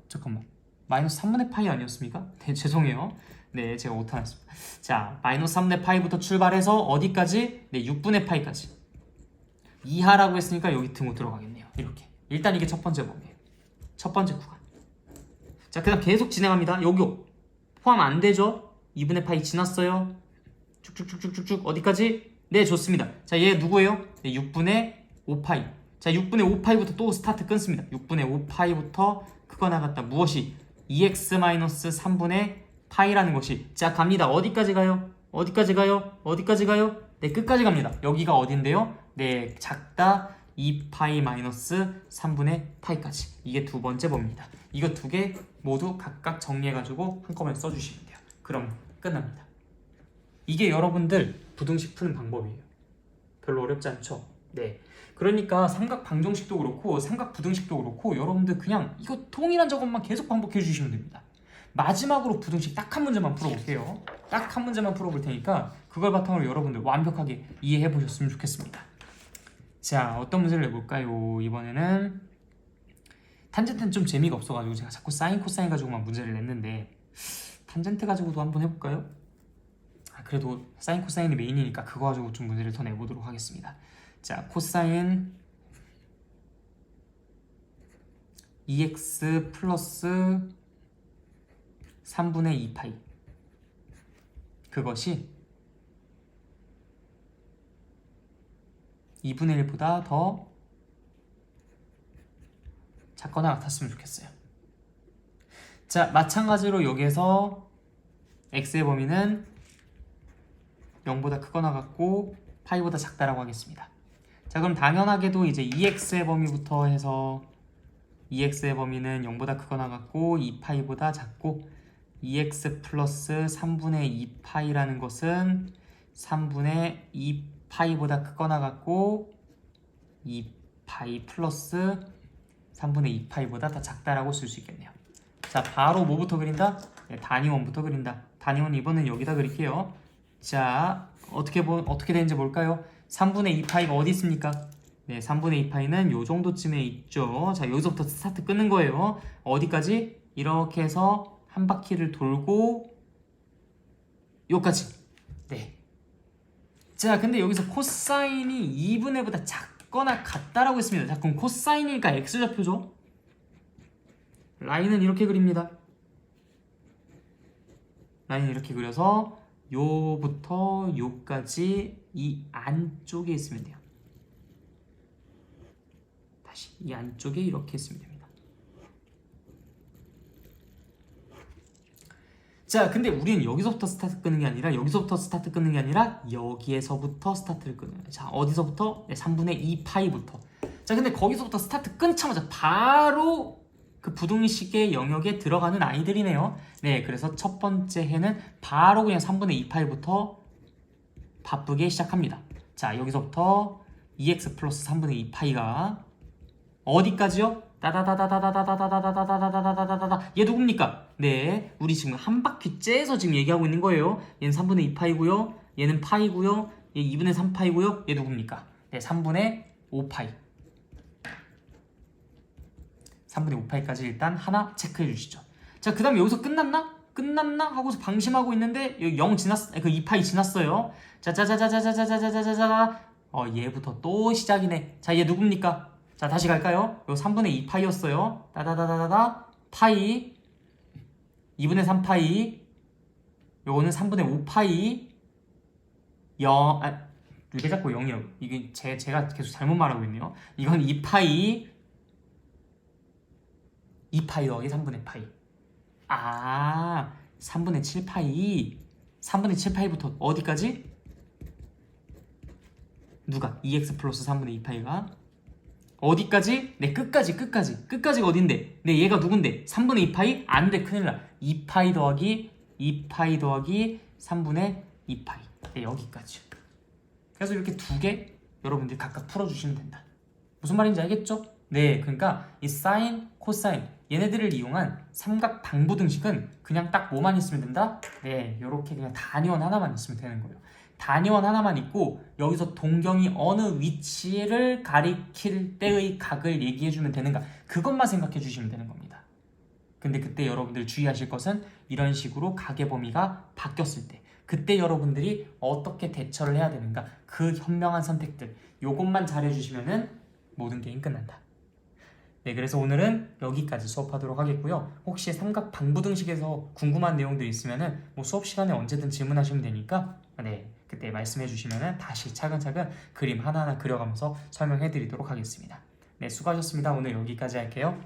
잠깐만. 마이너스 3분의 파이 아니었습니까? 네, 죄송해요. 네, 제가 오타났습니다. 자, 마이너스 3분의 파이부터 출발해서 어디까지? 네, 6분의 파이까지. 이하라고 했으니까 여기 등호 들어가겠네요. 이렇게. 일단 이게 첫 번째 범위예요. 첫 번째 구간. 자, 그 다음 계속 진행합니다. 요거 포함 안 되죠? 2분의 파이 지났어요. 쭉쭉쭉쭉쭉 어디까지? 네, 좋습니다. 자, 얘 누구예요? 네, 6분의 5파이. 자, 6분의 5파이부터 또 스타트 끊습니다. 6분의 5파이부터 크거나 같다. 무엇이? 2x-3분의 파이라는 것이. 자, 갑니다. 어디까지 가요? 어디까지 가요? 어디까지 가요? 네, 끝까지 갑니다. 여기가 어딘데요? 네, 작다 2파이-3분의 파이까지. 이게 두 번째 범위입니다. 이거 두 개 모두 각각 정리해가지고 한꺼번에 써주시면 돼요. 그럼 끝납니다. 이게 여러분들 부등식 푸는 방법이에요. 별로 어렵지 않죠? 네. 그러니까 삼각 방정식도 그렇고 삼각 부등식도 그렇고 여러분들 그냥 이거 동일한 저것만 계속 반복해 주시면 됩니다. 마지막으로 부등식 딱 한 문제만 풀어볼게요. 딱 한 문제만 풀어볼 테니까 그걸 바탕으로 여러분들 완벽하게 이해해 보셨으면 좋겠습니다. 자, 어떤 문제를 내볼까요? 이번에는 탄젠트는 좀 재미가 없어가지고 제가 자꾸 사인 코사인 가지고만 문제를 냈는데 탄젠트 가지고도 한번 해볼까요? 그래도 사인 코사인이 메인이니까 그거 가지고 좀 문제를 더 내보도록 하겠습니다. 자, 코사인 2x 플러스 3분의 2파이 그것이 2분의 1보다 더 작거나 같았으면 좋겠어요. 자, 마찬가지로 여기에서 x의 범위는 0보다 크거나 같고 파이보다 작다라고 하겠습니다. 자, 그럼 당연하게도 이제 2x의 범위부터 해서 2x의 범위는 0보다 크거나 같고 2파이보다 작고 2x 플러스 3분의 2파이라는 것은 3분의 2파이보다 크거나 같고 2파이 플러스 3분의 2파이보다 더 작다라고 쓸 수 있겠네요. 자, 바로 뭐부터 그린다? 네, 단위원부터 그린다. 단위원 이번엔 여기다 그릴게요. 자, 어떻게 되는지 볼까요? 3분의 2파이가 어디 있습니까? 네, 3분의 2파이는 요 정도쯤에 있죠. 자, 여기서부터 스타트 끄는 거예요. 어디까지? 이렇게 해서 한 바퀴를 돌고 요까지. 네. 자, 근데 여기서 코사인이 2분의 1보다 작거나 같다라고 했습니다. 자, 그럼 코사인이니까 x좌표죠. 라인은 이렇게 그립니다. 라인 이렇게 그려서 요부터 요까지 이 안쪽에 있으면 돼요. 다시 이 안쪽에 이렇게 했으면 됩니다. 자, 근데 우리는 여기서부터 스타트 끄는 게 아니라 여기서부터 스타트 끄는 게 아니라 여기에서부터 스타트를 끄는 거예요. 자, 어디서부터? 네, 3분의 2 파이부터. 자, 근데 거기서부터 스타트 끊자마자 바로 그 부등식의 영역에 들어가는 아이들이네요. 네, 그래서 첫 번째 해는 바로 그냥 3분의 2 파이부터 바쁘게 시작합니다. 자, 여기서부터 2x 플러스 3분의 2 파이가 어디까지요? 따다다다다다다다다다다다다다다다다다다. 얘 누굽니까? 네, 우리 지금 한 바퀴 째서 지금 얘기하고 있는 거예요. 얘는 3분의 2 파이고요. 얘는 파이고요. 얘 2분의 3 파이고요. 얘 누굽니까? 네, 3분의 5 파이. 3분의 5 파이까지 일단 하나 체크해 주시죠. 자, 그 다음에 여기서 끝났나? 끝났나? 하고서 방심하고 있는데 여기 0 지났, 그 2 파이 지났어요. 자자자자자자자자자자자자. 얘부터 또 시작이네. 자, 얘 누굽니까? 자, 다시 갈까요? 요 3분의 2 파이였어요. 따다다다다다 파이 2분의 3 파이 요거는 3분의 5 파이 0 왜 자꾸 0이요? 이게 제가 계속 잘못 말하고 있네요. 이건 2 파이 2 파이 더하기 3분의 파이 3분의 7 파이 3분의 7 파이부터 어디까지? 누가? 2x 플러스 3분의 2 파이가 어디까지? 네, 끝까지가 어딘데? 네, 얘가 누군데? 3분의 2 파이? 안 돼, 큰일 나. 2 파이 더하기 2 파이 더하기 3분의 2 파이. 네, 여기까지. 그래서 이렇게 두 개 여러분들이 각각 풀어주시면 된다. 무슨 말인지 알겠죠? 네, 그러니까 이 사인, 코사인 얘네들을 이용한 삼각 방부등식은 그냥 딱 뭐만 있으면 된다? 네, 요렇게 그냥 단위원 하나만 있으면 되는 거예요. 단위원 하나만 있고 여기서 동경이 어느 위치를 가리킬 때의 각을 얘기해주면 되는가, 그것만 생각해 주시면 되는 겁니다. 근데 그때 여러분들 주의하실 것은 이런 식으로 각의 범위가 바뀌었을 때 그때 여러분들이 어떻게 대처를 해야 되는가, 그 현명한 선택들 요것만 잘해주시면은 모든 게임 끝난다. 네, 그래서 오늘은 여기까지 수업하도록 하겠고요. 혹시 삼각 방부등식에서 궁금한 내용들 있으면은 뭐 수업 시간에 언제든 질문하시면 되니까 네, 그때 말씀해 주시면은 다시 차근차근 그림 하나하나 그려가면서 설명해 드리도록 하겠습니다. 네, 수고하셨습니다. 오늘 여기까지 할게요.